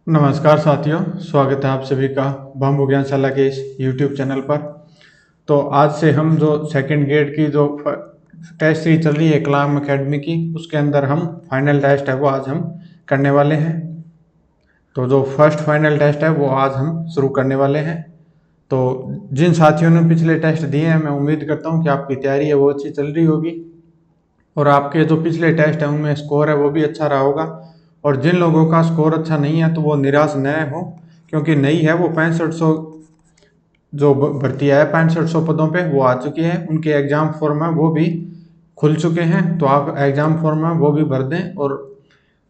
नमस्कार साथियों, स्वागत है आप सभी का बाम्बू ज्ञानशाला के इस यूट्यूब चैनल पर। तो आज से हम जो सेकंड ग्रेड की जो टेस्ट सीरीज चल रही है कलाम एकेडमी की, उसके अंदर हम फाइनल टेस्ट है वो आज हम करने वाले हैं। तो जो फर्स्ट फाइनल टेस्ट है वो आज हम शुरू करने वाले हैं। तो जिन साथियों ने पिछले टेस्ट दिए हैं, मैं उम्मीद करता हूँ कि आपकी तैयारी है वो अच्छी चल रही होगी और आपके जो पिछले टेस्ट हैं उनमें स्कोर है वो भी अच्छा रहा होगा। और जिन लोगों का स्कोर अच्छा नहीं है तो वो निराश न हो, क्योंकि नई है वो 6500 जो भर्ती है 6500 पदों पे वो आ चुकी है। उनके एग्जाम फॉर्म है वो भी खुल चुके हैं, तो आप एग्जाम फॉर्म है वो भी भर दें। और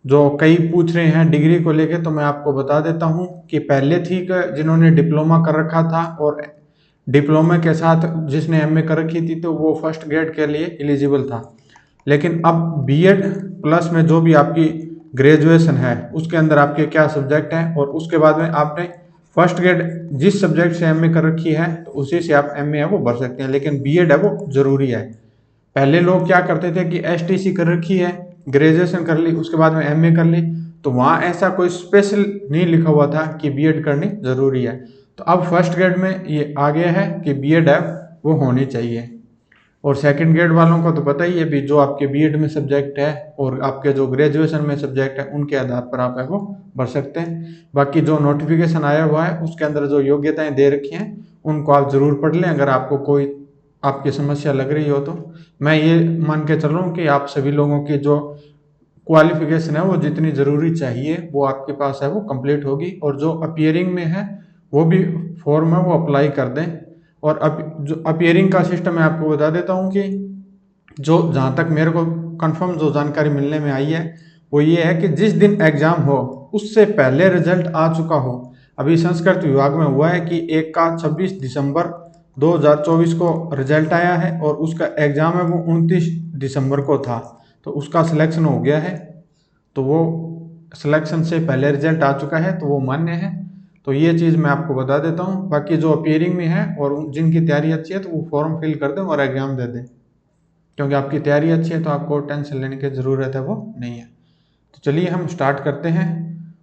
जो कई पूछ रहे हैं डिग्री को लेके, तो मैं आपको बता देता हूँ कि पहले थी कि जिन्होंने डिप्लोमा कर रखा था और डिप्लोमा के साथ जिसने एमए कर रखी थी तो वो फर्स्ट ग्रेड के लिए एलिजिबल था। लेकिन अब बीएड प्लस में जो भी आपकी ग्रेजुएशन है उसके अंदर आपके क्या सब्जेक्ट हैं और उसके बाद में आपने फर्स्ट ग्रेड जिस सब्जेक्ट से एमए कर रखी है तो उसी से आप एमए है वो भर सकते हैं। लेकिन बीएड है वो जरूरी है। पहले लोग क्या करते थे कि एसटीसी कर रखी है, ग्रेजुएशन कर ली, उसके बाद में एमए कर ली, तो वहाँ ऐसा कोई स्पेशल नहीं लिखा हुआ था कि बीएड करनी जरूरी है। तो अब फर्स्ट ग्रेड में ये आ गया है कि बीएड है वो होनी चाहिए। और सेकंड ग्रेड वालों को तो पता ही है भी, जो आपके बीएड में सब्जेक्ट है और आपके जो ग्रेजुएशन में सब्जेक्ट है उनके आधार पर आप है वो भर सकते हैं। बाकी जो नोटिफिकेशन आया हुआ है उसके अंदर जो योग्यताएं दे रखी हैं उनको आप जरूर पढ़ लें, अगर आपको कोई आपकी समस्या लग रही हो तो। मैं ये मान के चल रहा हूँ कि आप सभी लोगों की जो क्वालिफिकेशन है वो जितनी ज़रूरी चाहिए वो आपके पास है वो कंप्लीट होगी। और जो अपियरिंग में है वो भी फॉर्म है वो अप्लाई कर दें। और जो अपियरिंग का सिस्टम मैं आपको बता देता हूँ कि जो जहाँ तक मेरे को कंफर्म जो जानकारी मिलने में आई है वो ये है कि जिस दिन एग्जाम हो उससे पहले रिजल्ट आ चुका हो। अभी संस्कृत विभाग में हुआ है कि एक का 26 दिसंबर 2024 को रिजल्ट आया है और उसका एग्जाम है वो 29 दिसंबर को था, तो उसका सिलेक्शन हो गया है। तो वो सिलेक्शन से पहले रिजल्ट आ चुका है तो वो मान्य है। तो ये चीज़ मैं आपको बता देता हूँ। बाकी जो अपियरिंग में है और जिनकी तैयारी अच्छी है तो वो फॉर्म फिल कर दें और एग्जाम दे दें, क्योंकि आपकी तैयारी अच्छी है तो आपको टेंशन लेने की ज़रूरत है वो नहीं है। तो चलिए हम स्टार्ट करते हैं।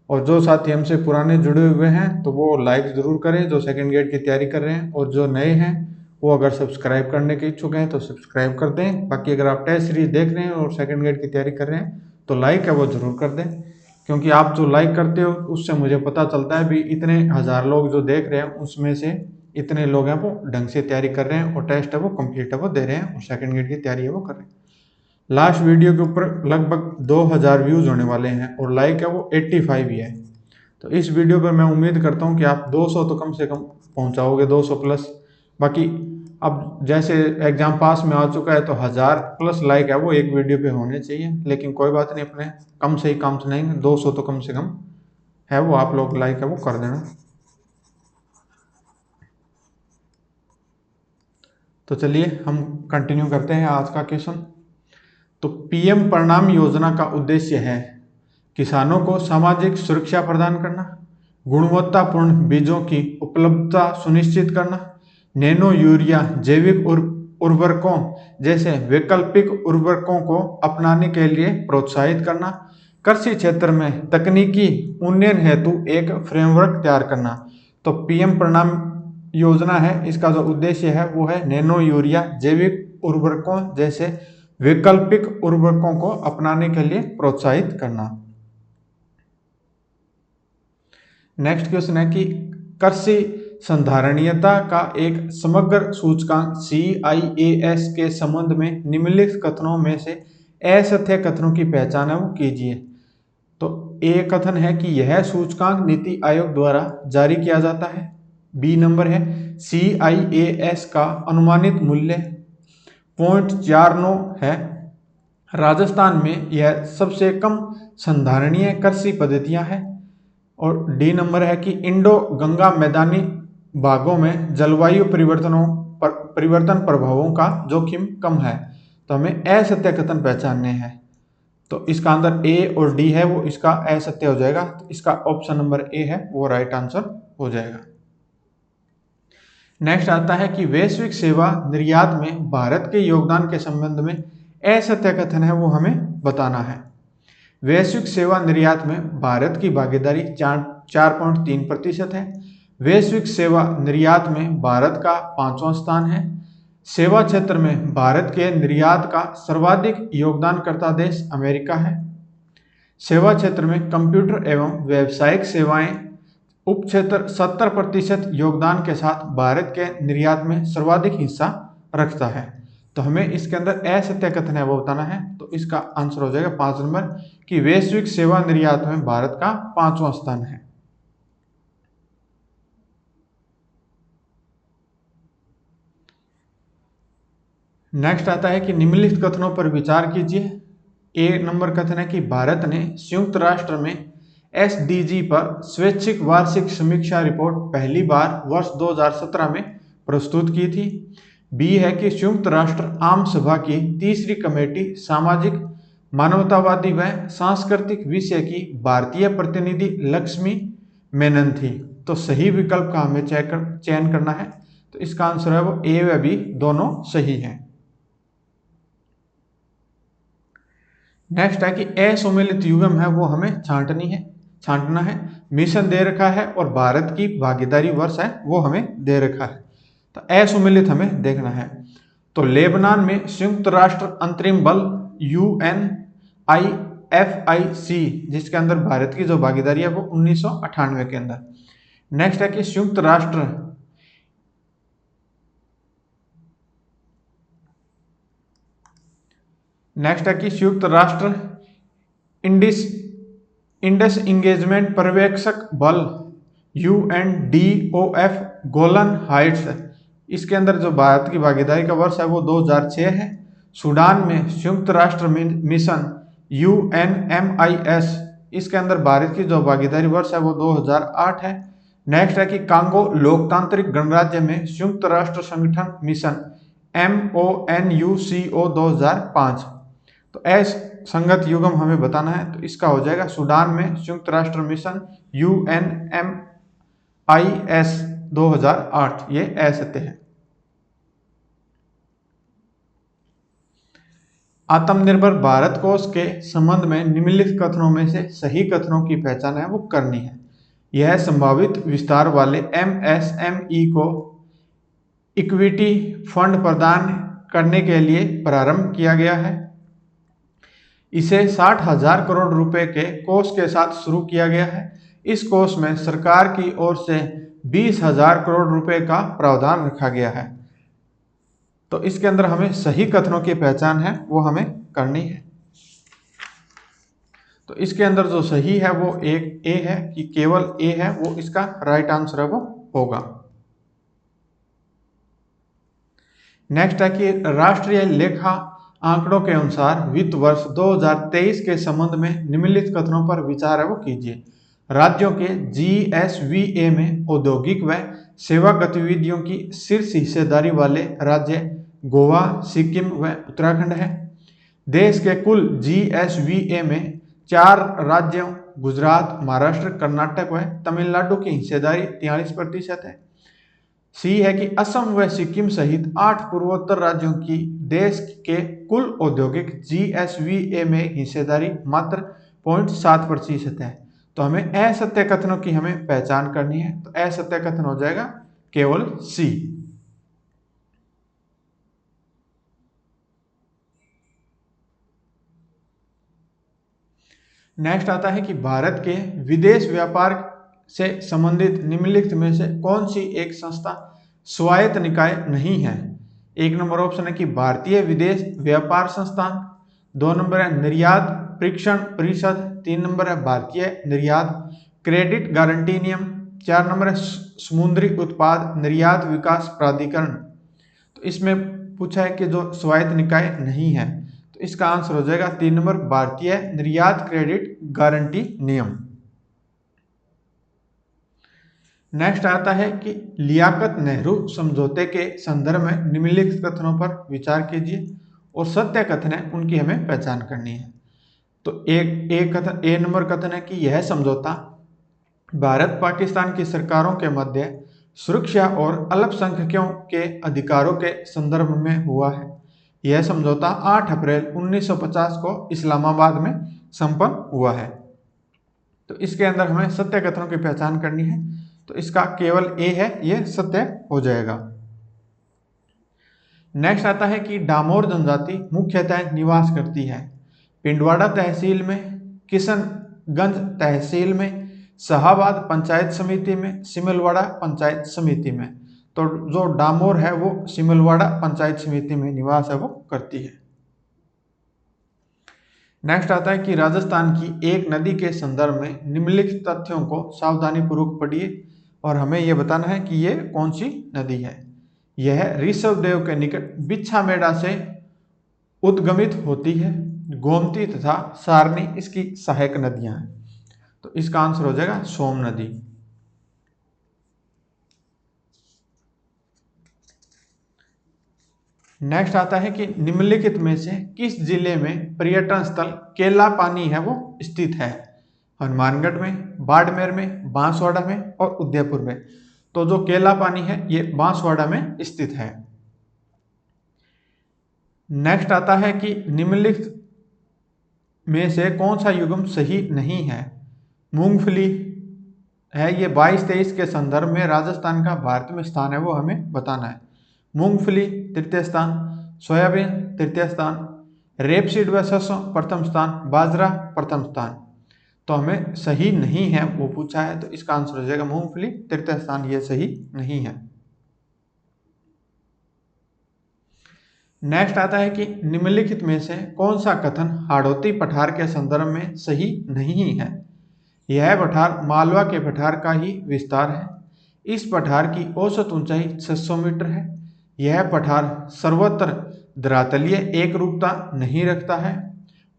और जो साथी हमसे पुराने जुड़े हुए हैं तो वो लाइक ज़रूर करें जो सेकंड ग्रेड की तैयारी कर रहे हैं, और जो नए हैं वो अगर सब्सक्राइब करने के इच्छुक हैं तो सब्सक्राइब कर दें। बाकी अगर आप टेस्ट सीरीज देख रहे हैं और सेकंड ग्रेड की तैयारी कर रहे हैं तो लाइक है वो ज़रूर कर दें, क्योंकि आप जो लाइक करते हो उससे मुझे पता चलता है भी इतने हज़ार लोग जो देख रहे हैं उसमें से इतने लोग हैं वो ढंग से तैयारी कर रहे हैं और टेस्ट है वो कंप्लीट है वो दे रहे हैं और सेकंड ग्रेड की तैयारी है वो कर रहे हैं। लास्ट वीडियो के ऊपर लगभग 2000 व्यूज होने वाले हैं और लाइक है वो 85 ही है। तो इस वीडियो पर मैं उम्मीद करता हूँ कि आप 200 तो कम से कम पहुँचाओगे, 200 प्लस। बाकी अब जैसे एग्जाम पास में आ चुका है तो 1000 प्लस लाइक है वो एक वीडियो पे होने चाहिए, लेकिन कोई बात नहीं, अपने कम से ही काम सुनाएंगे, 200 तो कम से कम है वो आप लोग लाइक है वो कर देना। तो चलिए हम कंटिन्यू करते हैं आज का क्वेश्चन। तो पीएम परिणाम योजना का उद्देश्य है किसानों को सामाजिक सुरक्षा प्रदान करना, गुणवत्तापूर्ण बीजों की उपलब्धता सुनिश्चित करना, नैनो यूरिया जैविक उर्वरकों जैसे वैकल्पिक उर्वरकों को अपनाने के लिए प्रोत्साहित करना, कृषि क्षेत्र में तकनीकी उन्नयन हेतु एक फ्रेमवर्क तैयार करना। तो पीएम परिणाम योजना है, इसका जो उद्देश्य है वो है नैनो यूरिया जैविक उर्वरकों जैसे वैकल्पिक उर्वरकों को अपनाने के लिए प्रोत्साहित करना। नेक्स्ट क्वेश्चन है कि कृषि संधारणीयता का एक समग्र सूचकांक CIAS के संबंध में निम्नलिखित कथनों में से असत्य कथनों की पहचान है वो कीजिए। तो ए कथन है कि यह सूचकांक नीति आयोग द्वारा जारी किया जाता है। बी नंबर है CIAS का अनुमानित मूल्य 0.49 है। राजस्थान में यह सबसे कम संधारणीय कृषि पद्धतियां हैं। और डी नंबर है कि इंडो गंगा मैदानी भागों में जलवायु परिवर्तन प्रभावों का जोखिम कम है। तो हमें असत्य कथन पहचानने हैं। तो इसका आंसर ए और डी है वो इसका असत्य हो जाएगा, तो इसका ऑप्शन नंबर ए है वो राइट आंसर हो जाएगा। नेक्स्ट आता है कि वैश्विक सेवा निर्यात में भारत के योगदान के संबंध में असत्य कथन है वो हमें बताना है। वैश्विक सेवा निर्यात में भारत की भागीदारी 4.3% है। वैश्विक सेवा निर्यात में भारत का 5वां स्थान है। सेवा क्षेत्र में भारत के निर्यात का सर्वाधिक योगदानकर्ता देश अमेरिका है। सेवा क्षेत्र में कंप्यूटर एवं व्यावसायिक सेवाएं उप क्षेत्र 70% योगदान के साथ भारत के निर्यात में सर्वाधिक हिस्सा रखता है। तो हमें इसके अंदर असत्य कथन है वो बताना है। तो इसका आंसर हो जाएगा 5 नंबर कि वैश्विक सेवा निर्यात में भारत का 5वां स्थान है। नेक्स्ट आता है कि निम्नलिखित कथनों पर विचार कीजिए। ए नंबर कथन है कि भारत ने संयुक्त राष्ट्र में एसडीजी पर स्वैच्छिक वार्षिक समीक्षा रिपोर्ट पहली बार वर्ष 2017 में प्रस्तुत की थी। बी है कि संयुक्त राष्ट्र आम सभा की तीसरी कमेटी सामाजिक, मानवतावादी व सांस्कृतिक विषय की भारतीय प्रतिनिधि लक्ष्मी मेनन थी। तो सही विकल्प का हमें चयन करना है। तो इसका आंसर है वो ए व बी दोनों सही है। नेक्स्ट है कि असुमेलित युग्म है वो हमें छांटना है। मिशन दे रखा है और भारत की भागीदारी वर्ष है वो हमें दे रखा है। तो असुमेलित हमें देखना है। तो लेबनान में संयुक्त राष्ट्र अंतरिम बल UNIFIC जिसके अंदर भारत की जो भागीदारी है वो 1998 के अंदर। नेक्स्ट है कि संयुक्त राष्ट्र इंडस इंगेजमेंट पर्यवेक्षक बल UNDOF गोलन हाइट्स, इसके अंदर जो भारत की भागीदारी का वर्ष है वो 2006 है। सूडान में संयुक्त राष्ट्र मिशन UNMIS, इसके अंदर भारत की जो भागीदारी वर्ष है वो 2008 है। नेक्स्ट है कि कांगो लोकतांत्रिक गणराज्य में संयुक्त राष्ट्र संगठन मिशन MONUCO 2005। तो संगत युग्म हमें बताना है। तो इसका हो जाएगा सूडान में संयुक्त राष्ट्र मिशन UNMIS 2008, ये असत्य है। आत्मनिर्भर भारत कोष के संबंध में निम्नलिखित कथनों में से सही कथनों की पहचान है वो करनी है। यह संभावित विस्तार वाले MSME को इक्विटी फंड प्रदान करने के लिए प्रारंभ किया गया है। इसे 60,000 करोड़ रुपए के कोष के साथ शुरू किया गया है। इस कोष में सरकार की ओर से 20,000 करोड़ रुपए का प्रावधान रखा गया है। तो इसके अंदर हमें सही कथनों की पहचान है वो हमें करनी है। तो इसके अंदर जो सही है वो एक ए है कि केवल ए है वो इसका राइट आंसर है वो होगा। नेक्स्ट है कि राष्ट्रीय लेखा आंकड़ों के अनुसार वित्त वर्ष 2023 के संबंध में निम्नलिखित कथनों पर विचार है वो कीजिए। राज्यों के GSVA में औद्योगिक व सेवा गतिविधियों की शीर्ष हिस्सेदारी वाले राज्य गोवा, सिक्किम व उत्तराखंड है। देश के कुल GSVA में 4 राज्यों गुजरात, महाराष्ट्र, कर्नाटक व तमिलनाडु की हिस्सेदारी 43% है। सी है कि असम व सिक्किम सहित 8 पूर्वोत्तर राज्यों की देश के कुल औद्योगिक GSVA में हिस्सेदारी मात्र 0.7% है। तो हमें असत्य कथनों की हमें पहचान करनी है। तो असत्य कथन हो जाएगा केवल सी। नेक्स्ट आता है कि भारत के विदेश व्यापार से संबंधित निम्नलिखित में से कौन सी एक संस्था स्वायत्त निकाय नहीं है। 1 नंबर ऑप्शन है कि भारतीय विदेश व्यापार संस्थान, 2 नंबर है निर्यात परीक्षण परिषद, 3 नंबर है भारतीय निर्यात क्रेडिट गारंटी नियम, 4 नंबर है समुद्री उत्पाद निर्यात विकास प्राधिकरण। तो इसमें पूछा है कि जो स्वायत्त निकाय नहीं है, तो इसका आंसर हो जाएगा 3 नंबर भारतीय निर्यात क्रेडिट गारंटी नियम। नेक्स्ट आता है कि लियाकत नेहरू समझौते के संदर्भ में निम्नलिखित कथनों पर विचार कीजिए और सत्य कथन है उनकी हमें पहचान करनी है। तो ए नंबर कथन है कि यह समझौता भारत पाकिस्तान की सरकारों के मध्य सुरक्षा और अल्पसंख्यकों के अधिकारों के संदर्भ में हुआ है। यह समझौता 8 अप्रैल 1950 को इस्लामाबाद में संपन्न हुआ है। तो इसके अंदर हमें सत्य कथनों की पहचान करनी है, तो इसका केवल ए है, ये सत्य हो जाएगा। नेक्स्ट आता है कि डामोर जनजाति मुख्यतः निवास करती है पिंडवाड़ा तहसील में, किशनगंज तहसील में, शाहाबाद पंचायत समिति में, सिमलवाड़ा पंचायत समिति में। तो जो डामोर है वो सिमलवाड़ा पंचायत समिति में निवास है वो करती है। नेक्स्ट आता है कि राजस्थान की एक नदी के संदर्भ में निम्नलिखित तथ्यों को सावधानी पूर्वक पढ़िए और हमें यह बताना है कि ये कौन सी नदी है। यह ऋषभदेव के निकट बिच्छामेड़ा से उद्गमित होती है। गोमती तथा सारनी इसकी सहायक नदियां हैं, तो इसका आंसर हो जाएगा सोम नदी। नेक्स्ट आता है कि निम्नलिखित में से किस जिले में पर्यटन स्थल केला पानी है वो स्थित है। हनुमानगढ़ में, बाड़मेर में, बांसवाड़ा में और उदयपुर में। तो जो केला पानी है ये बांसवाड़ा में स्थित है। नेक्स्ट आता है कि निम्नलिखित में से कौन सा युग्म सही नहीं है। मूंगफली है, ये 22-23 के संदर्भ में राजस्थान का भारत में स्थान है वो हमें बताना है। मूंगफली तृतीय स्थान, सोयाबीन तृतीय स्थान, रेपसीड व सरसों प्रथम स्थान, बाजरा प्रथम स्थान। तो हमें सही नहीं है वो पूछा है, तो इसका आंसर हो जाएगा मूंगफली तृतीय स्थान, ये सही नहीं है। नेक्स्ट आता है कि निम्नलिखित में से कौन सा कथन हाड़ौती पठार के संदर्भ में सही नहीं है। यह पठार मालवा के पठार का ही विस्तार है। इस पठार की औसत ऊंचाई 600 मीटर है। यह पठार सर्वत्र धरातलीय एक रूपता नहीं रखता है।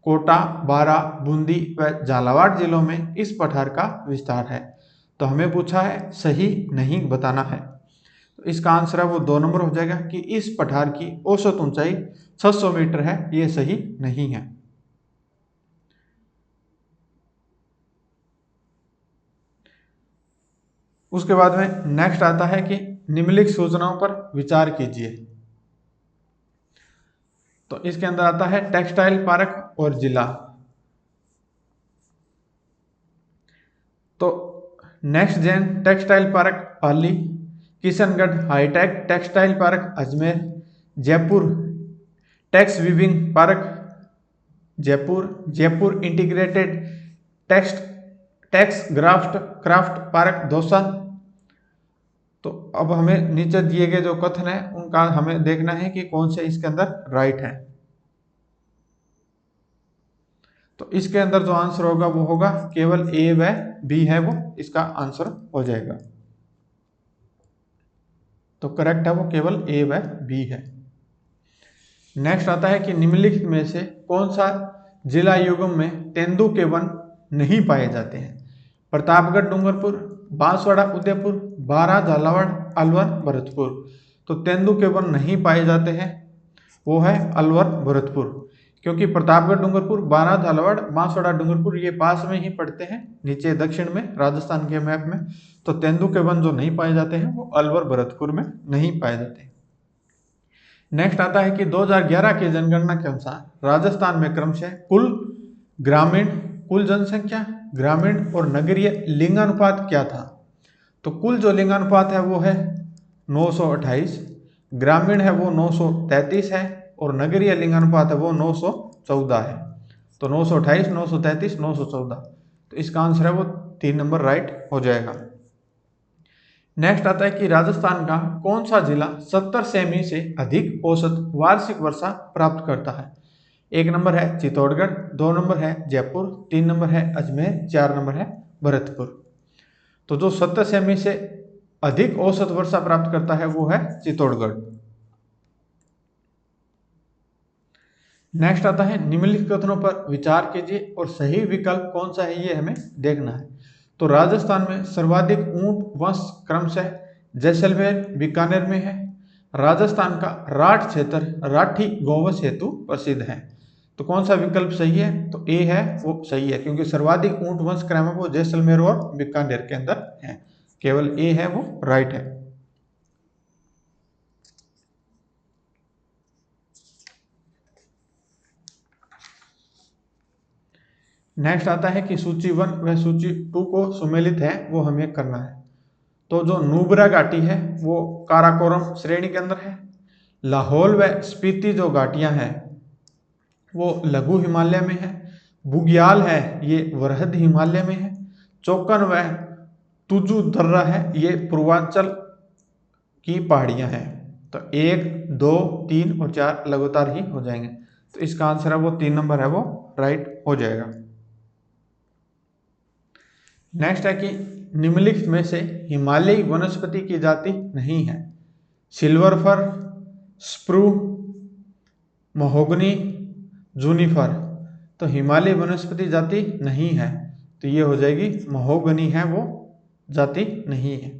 कोटा, बारा, बूंदी व झालावाड़ जिलों में इस पठार का विस्तार है। तो हमें पूछा है सही नहीं बताना है, तो इसका आंसर है वो 2 नंबर हो जाएगा कि इस पठार की औसत ऊंचाई 600 मीटर है, ये सही नहीं है। उसके बाद में नेक्स्ट आता है कि निम्नलिखित सूचनाओं पर विचार कीजिए। तो इसके अंदर आता है टेक्सटाइल पार्क और जिला। तो next gen textile park Pali, Kishangarh hitech textile park Ajmer, Jaipur tex weaving park Jaipur, Jaipur integrated text tex craft park Dausa. तो अब हमें नीचे दिए गए जो कथन है उनका हमें देखना है कि कौन से इसके अंदर राइट है। तो इसके अंदर जो आंसर होगा वो होगा केवल ए व बी है वो इसका आंसर हो जाएगा। तो करेक्ट है वो केवल ए व बी है। नेक्स्ट आता है कि निम्नलिखित में से कौन सा जिला युग्म में तेंदु के वन नहीं पाए जाते हैं। प्रतापगढ़ डूंगरपुर, बांसवाड़ा उदयपुर, बारां झालावाड़, अलवर भरतपुर। तो तेंदु के वन नहीं पाए जाते हैं वो है अलवर भरतपुर, क्योंकि प्रतापगढ़ डूंगरपुर, बारां झालावाड़, बांसवाड़ा डूंगरपुर ये पास में ही पड़ते हैं नीचे दक्षिण में राजस्थान के मैप में। तो तेंदु के वन जो नहीं पाए जाते हैं वो अलवर भरतपुर में नहीं पाए जाते। नेक्स्ट आता है कि 2011 की जनगणना के अनुसार राजस्थान में क्रमशः कुल ग्रामीण, कुल जनसंख्या, ग्रामीण और नगरीय लिंगानुपात क्या था। तो कुल जो लिंगानुपात है वो है 928, ग्रामीण है वो 933 है और नगरीय लिंगानुपात है वो 914 है। तो 928, 933, 914, तो इसका आंसर है वो 3 नंबर राइट हो जाएगा। नेक्स्ट आता है कि राजस्थान का कौन सा जिला 70 सेमी से अधिक औसत वार्षिक वर्षा प्राप्त करता है। 1 नंबर है चित्तौड़गढ़, 2 नंबर है जयपुर, 3 नंबर है अजमेर, 4 नंबर है भरतपुर। तो जो 70 सेमी से अधिक औसत वर्षा प्राप्त करता है वो है चित्तौड़गढ़। नेक्स्ट आता है निम्नलिखित कथनों पर विचार कीजिए और सही विकल्प कौन सा है ये हमें देखना है। तो राजस्थान में सर्वाधिक ऊंट वंश क्रमशः जैसलमेर, बीकानेर में है। राजस्थान का राठ क्षेत्र राठी गौवंश हेतु प्रसिद्ध है। तो कौन सा विकल्प सही है, तो ए है वो सही है, क्योंकि सर्वाधिक ऊंट वंश क्रम है वो जैसलमेर और बीकानेर के अंदर है। केवल ए है वो राइट है। नेक्स्ट आता है कि सूची 1 व सूची 2 को सुमेलित है वो हमें करना है। तो जो नुब्रा घाटी है वो काराकोरम श्रेणी के अंदर है। लाहौल व स्पीति जो घाटियां हैं वो लघु हिमालय में है। बुग्याल है ये वृहद हिमालय में है। चौकन व तुजु दर्रा है ये पूर्वांचल की पहाड़ियां हैं। तो 1, 2, 3 और 4 लगातार ही हो जाएंगे। तो इसका आंसर है वो 3 नंबर है वो राइट हो जाएगा। नेक्स्ट है कि निम्नलिखित में से हिमालयी वनस्पति की जाति नहीं है। Silver fir, spruce, mahogany, juniper. तो हिमालयी वनस्पति जाति नहीं है, तो ये हो जाएगी महोगनी है वो जाति नहीं है।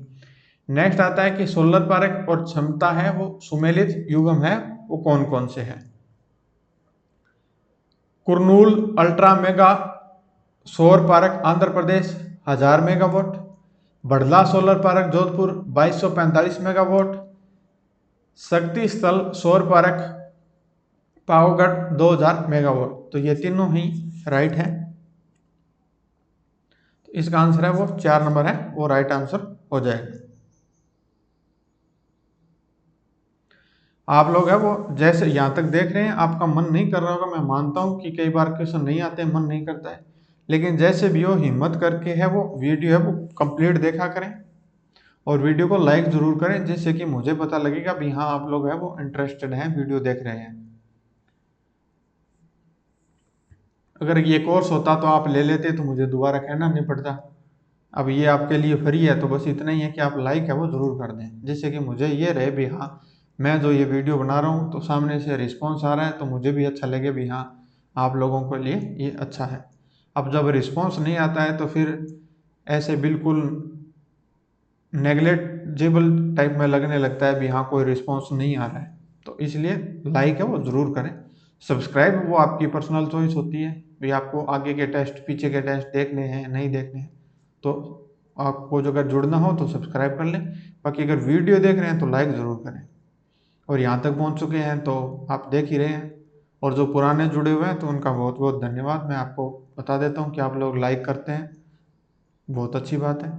नेक्स्ट आता है कि सोलर पार्क और क्षमता है वो सुमेलित युग्म है वो कौन कौन से है। कुरनूल अल्ट्रा मेगा सौर park Andhra Pradesh 1000 megawatt. Bhadla solar park Jodhpur 2245 megawatt. शक्ति स्थल सौर पार्क पावगढ़ 2000 मेगावाट। तो ये तीनों ही राइट है। तो इसका आंसर है वो 4 नंबर है वो राइट आंसर हो जाएगा। आप लोग है वो जैसे यहाँ तक देख रहे हैं आपका मन नहीं कर रहा होगा, मैं मानता हूँ कि कई बार क्वेश्चन नहीं आते, मन नहीं करता है, लेकिन जैसे भी हो हिम्मत करके है वो वीडियो है वो कंप्लीट देखा करें और वीडियो को लाइक जरूर करें, जिससे कि मुझे पता लगेगा भी हाँ आप लोग है वो इंटरेस्टेड हैं, वीडियो देख रहे हैं। अगर ये कोर्स होता तो आप ले लेते तो मुझे दोबारा कहना नहीं पड़ता। अब ये आपके लिए फ्री है तो बस इतना ही है कि आप लाइक है वो ज़रूर कर दें, जिससे कि मुझे ये रहे भी हाँ मैं जो ये वीडियो बना रहा हूँ तो सामने से रिस्पांस आ रहा है तो मुझे भी अच्छा लगे भी हाँ आप लोगों के लिए ये अच्छा है। अब जब रिस्पांस नहीं आता है तो फिर ऐसे बिल्कुल नेग्लेक्टेबल टाइप में लगने लगता है भी हाँ कोई रिस्पांस नहीं आ रहा है। तो इसलिए लाइक है वो ज़रूर करें। सब्सक्राइब वो आपकी पर्सनल चॉइस होती है भी आपको आगे के टेस्ट पीछे के टेस्ट देखने हैं नहीं देखने हैं, तो आपको जो अगर जुड़ना हो तो सब्सक्राइब कर लें। बाकी अगर वीडियो देख रहे हैं तो लाइक ज़रूर करें। और यहाँ तक पहुँच चुके हैं तो आप देख ही रहे हैं, और जो पुराने जुड़े हुए हैं तो उनका बहुत बहुत धन्यवाद। मैं आपको बता देता हूँ कि आप लोग लाइक करते हैं, बहुत अच्छी बात है।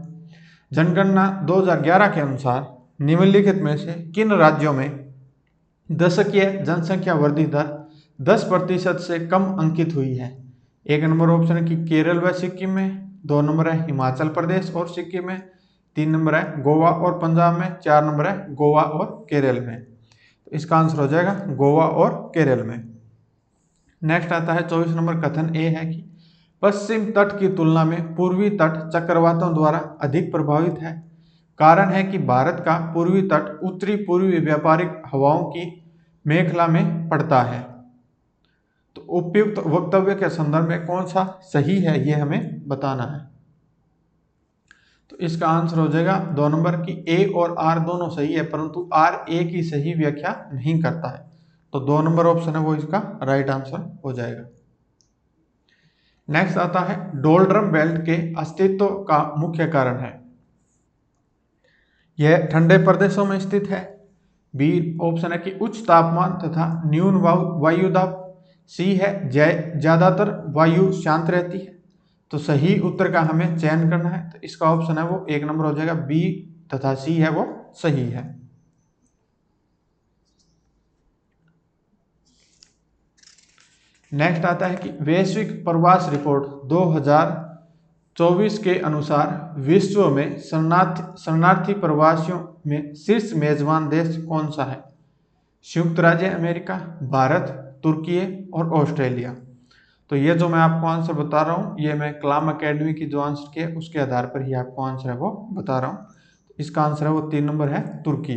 जनगणना 2011 के अनुसार निम्नलिखित में से किन राज्यों में दशकीय जनसंख्या वृद्धि दर 10% से कम अंकित हुई है। 1 नंबर ऑप्शन है कि केरल व सिक्किम में, 2 नंबर है हिमाचल प्रदेश और सिक्किम में, 3 नंबर है गोवा और पंजाब में, 4 नंबर है गोवा और केरल में। तो इसका आंसर हो जाएगा गोवा और केरल में। नेक्स्ट आता है 24 नंबर कथन ए है कि पश्चिम तट की तुलना में पूर्वी तट चक्रवातों द्वारा अधिक प्रभावित है। कारण है कि भारत का पूर्वी तट उत्तरी पूर्वी व्यापारिक हवाओं की मेखला में पड़ता है। तो उपयुक्त वक्तव्य के संदर्भ में कौन सा सही है ये हमें बताना है। तो इसका आंसर हो जाएगा 2 नंबर की ए और आर दोनों सही है, परंतु आर ए की सही व्याख्या नहीं करता है। तो 2 नंबर ऑप्शन है वो इसका राइट आंसर हो जाएगा। नेक्स्ट आता है डोल्ड्रम बेल्ट के अस्तित्व का मुख्य कारण है। यह ठंडे प्रदेशों में स्थित है। बी ऑप्शन है कि उच्च तापमान तथा न्यून वायुदाब। सी है ज्यादातर वायु शांत रहती है। तो सही उत्तर का हमें चयन करना है, तो इसका ऑप्शन है वो 1 नंबर हो जाएगा, बी तथा सी है वो सही है। नेक्स्ट आता है कि वैश्विक प्रवास रिपोर्ट 2024 के अनुसार विश्व में शरणार्थी प्रवासियों में शीर्ष मेजबान देश कौन सा है। संयुक्त राज्य अमेरिका, भारत, तुर्की और ऑस्ट्रेलिया। तो ये जो मैं आपको आंसर बता रहा हूँ ये मैं कलाम एकेडमी की जो आंसर किया उसके आधार पर ही आपको आंसर है वो बता रहा हूँ। इसका आंसर है वो 3 नंबर है तुर्की।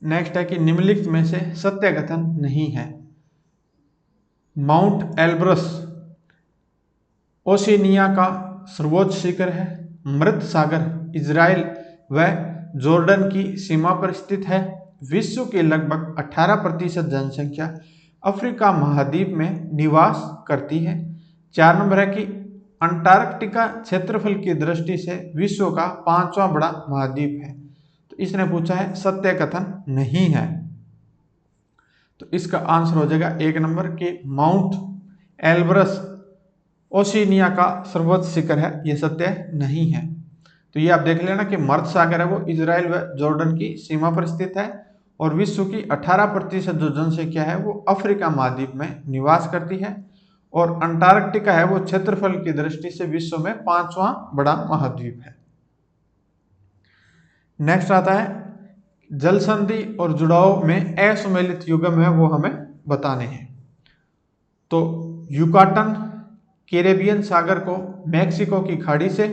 नेक्स्ट है कि निम्नलिखित में से सत्य कथन नहीं है। माउंट एल्ब्रस ओशिनिया का सर्वोच्च शिखर है। मृत सागर इजराइल व जॉर्डन की सीमा पर स्थित है। विश्व की लगभग 18% जनसंख्या अफ्रीका महाद्वीप में निवास करती है। 4 नंबर है कि अंटार्कटिका क्षेत्रफल की दृष्टि से विश्व का 5वां बड़ा महाद्वीप है। तो इसने पूछा है सत्य कथन नहीं है। तो इसका आंसर हो जाएगा 1 नंबर के माउंट एल्ब्रस ओशिनिया का सर्वोच्च शिखर है, ये सत्य नहीं है। तो ये आप देख लेना कि मर्द सागर है वो इजराइल व जॉर्डन की सीमा पर स्थित है और विश्व की 18% जो जनसंख्या है वो अफ्रीका महाद्वीप में निवास करती है और अंटार्कटिका है वो क्षेत्रफल की दृष्टि से विश्व में 5वां बड़ा महाद्वीप है। नेक्स्ट आता है जल संधि और जुड़ाव में असुमेलित युग्म है वो हमें बताने हैं। तो युकाटन कैरेबियन सागर को मैक्सिको की खाड़ी से,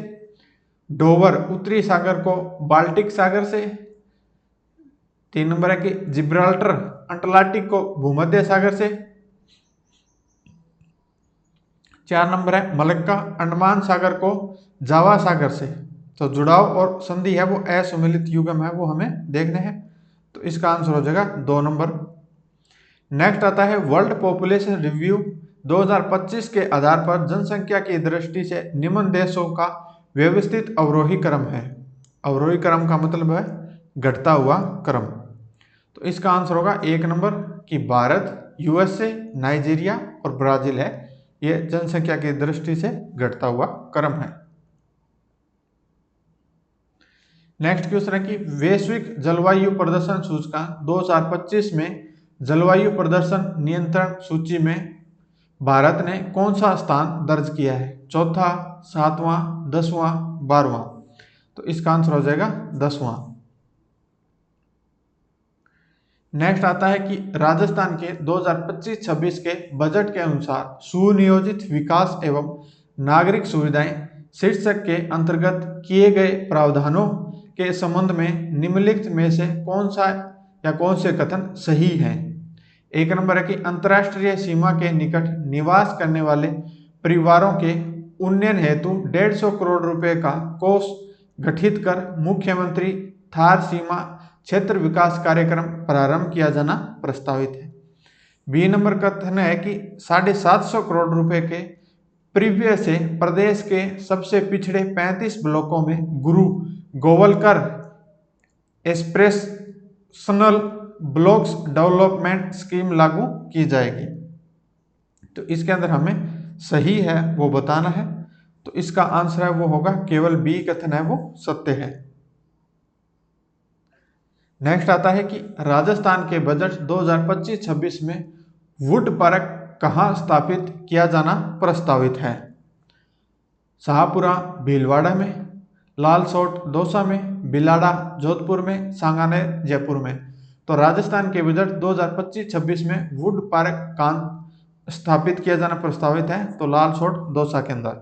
डोवर उत्तरी सागर को बाल्टिक सागर से, 3 नंबर है कि जिब्राल्टर अटलांटिक को भूमध्य सागर से, 4 नंबर है मलक्का अंडमान सागर को जावा सागर से। तो जुड़ाव और संधि है वो असुमेलित युग्म है वो हमें देखने हैं, तो इसका आंसर हो जाएगा 2 नंबर। नेक्स्ट आता है वर्ल्ड पॉपुलेशन रिव्यू 2025 के आधार पर जनसंख्या की दृष्टि से निम्न देशों का व्यवस्थित अवरोही क्रम है। अवरोही क्रम का मतलब है घटता हुआ क्रम। तो इसका आंसर होगा 1 नंबर कि भारत, यूएसए, नाइजीरिया और ब्राजील है, ये जनसंख्या की दृष्टि से घटता हुआ क्रम है। नेक्स्ट क्वेश्चन है कि वैश्विक जलवायु प्रदर्शन सूचकांक 2025 में जलवायु प्रदर्शन नियंत्रण सूची में भारत ने कौन सा स्थान दर्ज किया है? चौथा, 7वां, 10वां, 12वां? तो इसका आंसर हो जाएगा 10वां। नेक्स्ट आता है कि राजस्थान के 2025-26 के बजट के अनुसार सुनियोजित विकास एवं नागरिक सुविधाएं शीर्षक के अंतर्गत किए गए प्रावधानों के संबंध में निम्नलिखित में से कौन सा या कौन से कथन सही हैं? 1 नंबर है कि अंतर्राष्ट्रीय सीमा के निकट निवास करने वाले परिवारों के उन्नयन हेतु 150 करोड़ रुपए का कोष गठित कर मुख्यमंत्री थार सीमा क्षेत्र विकास कार्यक्रम प्रारंभ किया जाना प्रस्तावित है। बी नंबर कथन है कि 750 करोड़ रुपए के प्रीव्य से प्रदेश के सबसे पिछड़े 35 ब्लॉकों में गुरु Golwalkar expressional blocks development scheme लागू की जाएगी। तो इसके अंदर हमें सही है वो बताना है, तो इसका आंसर है वो होगा केवल बी कथन है वो सत्य है। नेक्स्ट आता है कि राजस्थान के बजट 2025-26 में वुड पार्क कहाँ स्थापित किया जाना प्रस्तावित है? शाहपुरा भीलवाड़ा में, लालसोट दौसा में, बिलाड़ा जोधपुर में, सांगानेर जयपुर में? तो राजस्थान के बजट 2025-26 में वुड पार्क कहाँ स्थापित किया जाना प्रस्तावित है? तो लालसोट दौसा के अंदर।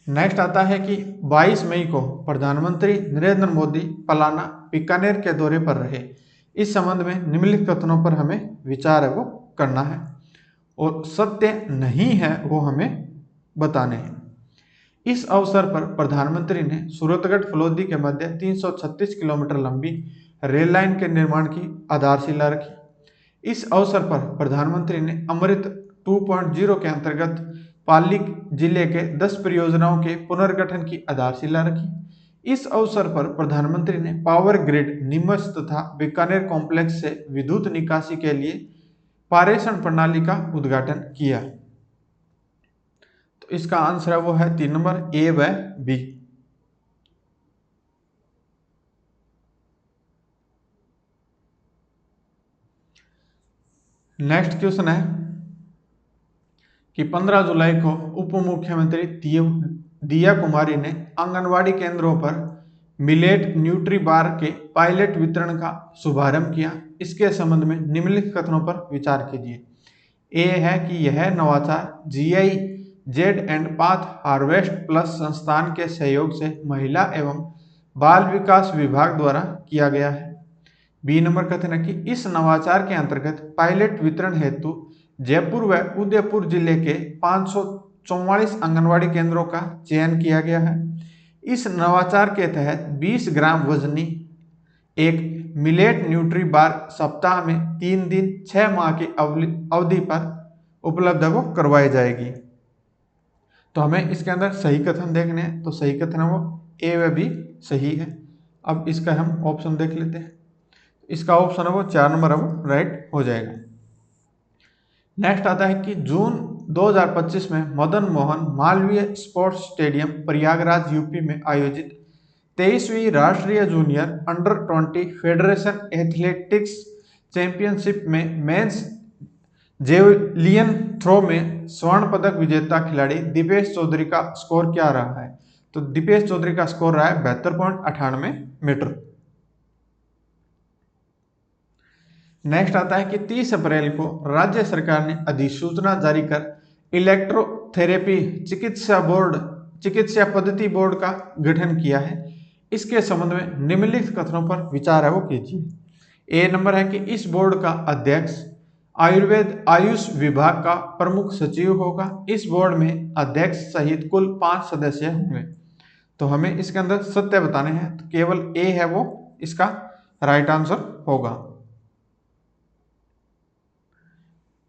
नेक्स्ट आता है कि 22 मई को प्रधानमंत्री नरेंद्र मोदी पलाना बीकानेर के दौरे पर रहे। इस संबंध में निम्नलिखित कथनों पर हमें विचार है वो करना है और सत्य नहीं है वो हमें बताने हैं। इस अवसर पर प्रधानमंत्री ने सूरतगढ़ फलोदी के मध्य 336 किलोमीटर लंबी रेल लाइन के निर्माण की आधारशिला रखी। इस अवसर पर प्रधानमंत्री ने अमृत 2.0 के अंतर्गत पाली जिले के 10 परियोजनाओं के पुनर्गठन की आधारशिला रखी। इस अवसर पर प्रधानमंत्री ने पावर ग्रिड नीमच तथा बीकानेर कॉम्प्लेक्स से विद्युत निकासी के लिए पारेषण प्रणाली का उद्घाटन किया। तो इसका आंसर है वो है 3 नंबर ए व बी। नेक्स्ट क्वेश्चन है कि 15 जुलाई को उप मुख्यमंत्री दिया कुमारी ने आंगनवाड़ी केंद्रों पर मिलेट न्यूट्री बार के पायलट वितरण का शुभारंभ किया। इसके संबंध में निम्नलिखित कथनों पर विचार कीजिए। ए है कि यह नवाचार GI Z and path harvest plus संस्थान के सहयोग से महिला एवं बाल विकास विभाग द्वारा किया गया है। बी नंबर कथन है कि इस नवाचार के अंतर्गत पायलट वितरण हेतु जयपुर व उदयपुर जिले के 544 आंगनवाड़ी केंद्रों का चयन किया गया है। इस नवाचार के तहत 20 ग्राम वजनी एक मिलेट न्यूट्री बार सप्ताह में 3 दिन 6 माह की अवधि पर उपलब्ध वो करवाई जाएगी। तो हमें इसके अंदर सही कथन देखने हैं, तो सही कथन है वो ए व बी सही है। अब इसका हम ऑप्शन देख लेते हैं। इसका ऑप्शन है वो 4 नंबर है वो राइट हो जाएगा। नेक्स्ट आता है कि जून 2025 में Madan Mohan Malviya sports stadium Prayagraj UP में आयोजित 23वीं राष्ट्रीय junior under 20 federation athletics championship में मेंस जेवलिन थ्रो में स्वर्ण पदक विजेता खिलाड़ी दीपेश चौधरी का स्कोर क्या रहा है? तो दीपेश चौधरी का स्कोर रहा है 72.98 मीटर। नेक्स्ट आता है कि 30 अप्रैल को राज्य सरकार ने अधिसूचना जारी कर इलेक्ट्रोथेरेपी चिकित्सा पद्धति बोर्ड का गठन किया है। इसके संबंध में निम्नलिखित कथनों पर विचार है वो कीजिए। ए नंबर है कि इस बोर्ड का अध्यक्ष आयुष विभाग का प्रमुख सचिव होगा। इस बोर्ड में अध्यक्ष सहित कुल 5 सदस्य होंगे। तो हमें इसके अंदर सत्य बताने हैं, तो केवल ए है वो इसका राइट आंसर होगा।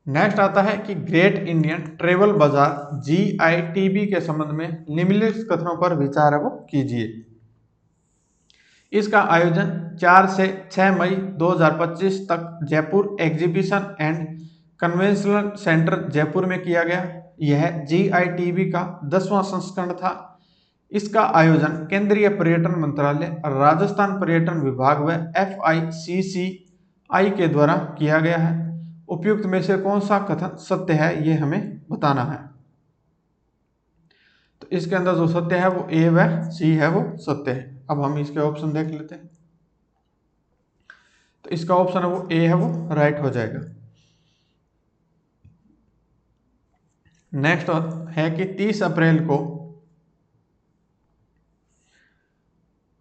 नेक्स्ट आता है कि ग्रेट इंडियन ट्रेवल बाजार GITB के संबंध में निम्नलिखित कथनों पर विचार है वो कीजिए। इसका आयोजन 4 से 6 मई 2025 तक Jaipur exhibition and convention centre Jaipur में किया गया। यह GITB का 10वां संस्करण था। इसका आयोजन केंद्रीय पर्यटन मंत्रालय, राजस्थान पर्यटन विभाग व FICCI के द्वारा किया गया है। उपयुक्त में से कौन सा कथन सत्य है ये हमें बताना है। तो इसके अंदर जो सत्य है वो ए व सी है वो सत्य है। अब हम इसके ऑप्शन देख लेते हैं। तो इसका ऑप्शन है वो ए है वो राइट हो जाएगा। नेक्स्ट है कि 30 अप्रैल को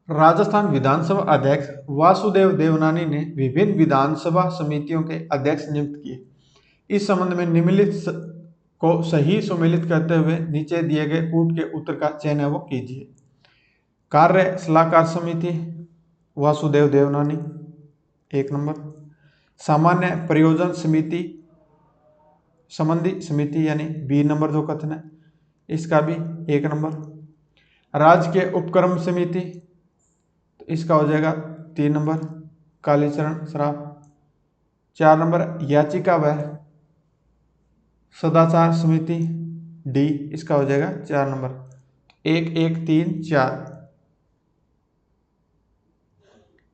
राजस्थान विधानसभा अध्यक्ष वासुदेव देवनानी ने विभिन्न विधानसभा समितियों के अध्यक्ष नियुक्त किए। इस संबंध में निम्नलिखित को सही सुमेलित करते हुए नीचे दिए गए कूट के उत्तर का चयन है वो कीजिए। कार्य सलाहकार समिति वासुदेव देवनानी 1 नंबर। सामान्य प्रयोजन समिति संबंधी समिति यानी बी नंबर जो कथन है इसका भी 1 नंबर। राजकीय उपक्रम समिति तो इसका हो जाएगा 3 नंबर कालीचरण श्राप। 4 नंबर याचिका व सदाचार समिति डी इसका हो जाएगा 4 नंबर। 1 1 3 4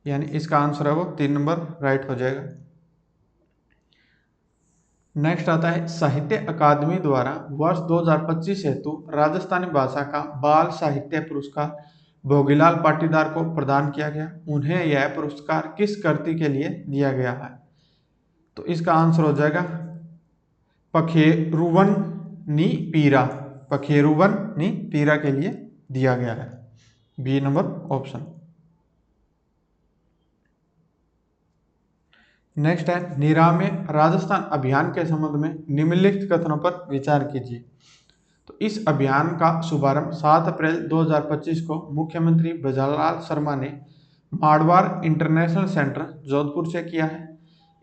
यानी इसका आंसर है वो 3 नंबर राइट हो जाएगा। नेक्स्ट आता है साहित्य अकादमी द्वारा वर्ष 2025 हेतु राजस्थानी भाषा का बाल साहित्य पुरस्कार भोगीलाल पाटीदार को प्रदान किया गया। उन्हें यह पुरस्कार किस कृति के लिए दिया गया है? तो इसका आंसर हो जाएगा पखेरुवन नी पीरा। पखेरुवन नी पीरा के लिए दिया गया है। B number option. नेक्स्ट है निरामे राजस्थान अभियान के संबंध में निम्नलिखित कथनों पर विचार कीजिए। तो इस अभियान का शुभारंभ 7 अप्रैल 2025 को मुख्यमंत्री ब्रजलाल शर्मा ने मारवाड़ इंटरनेशनल सेंटर जोधपुर से किया है।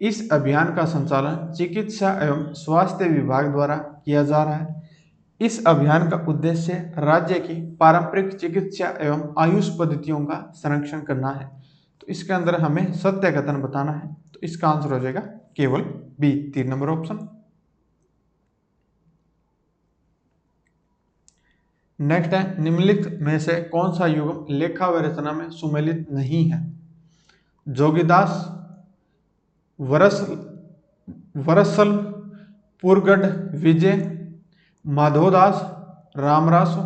इस अभियान का संचालन चिकित्सा एवं स्वास्थ्य विभाग द्वारा किया जा रहा है। इस अभियान का उद्देश्य राज्य की पारंपरिक चिकित्सा एवं आयुष पद्धतियों का संरक्षण करना है। तो इसके अंदर हमें सत्य कथन बताना है। तो इसका आंसर हो जाएगा केवल बी 3 नंबर ऑप्शन। नेक्स्ट है निम्नलिखित में से कौन सा युग्म लेखा व रचना में सुमेलित नहीं है? जोगीदास वरसल पुरगढ़ विजय माधोदास रामरासो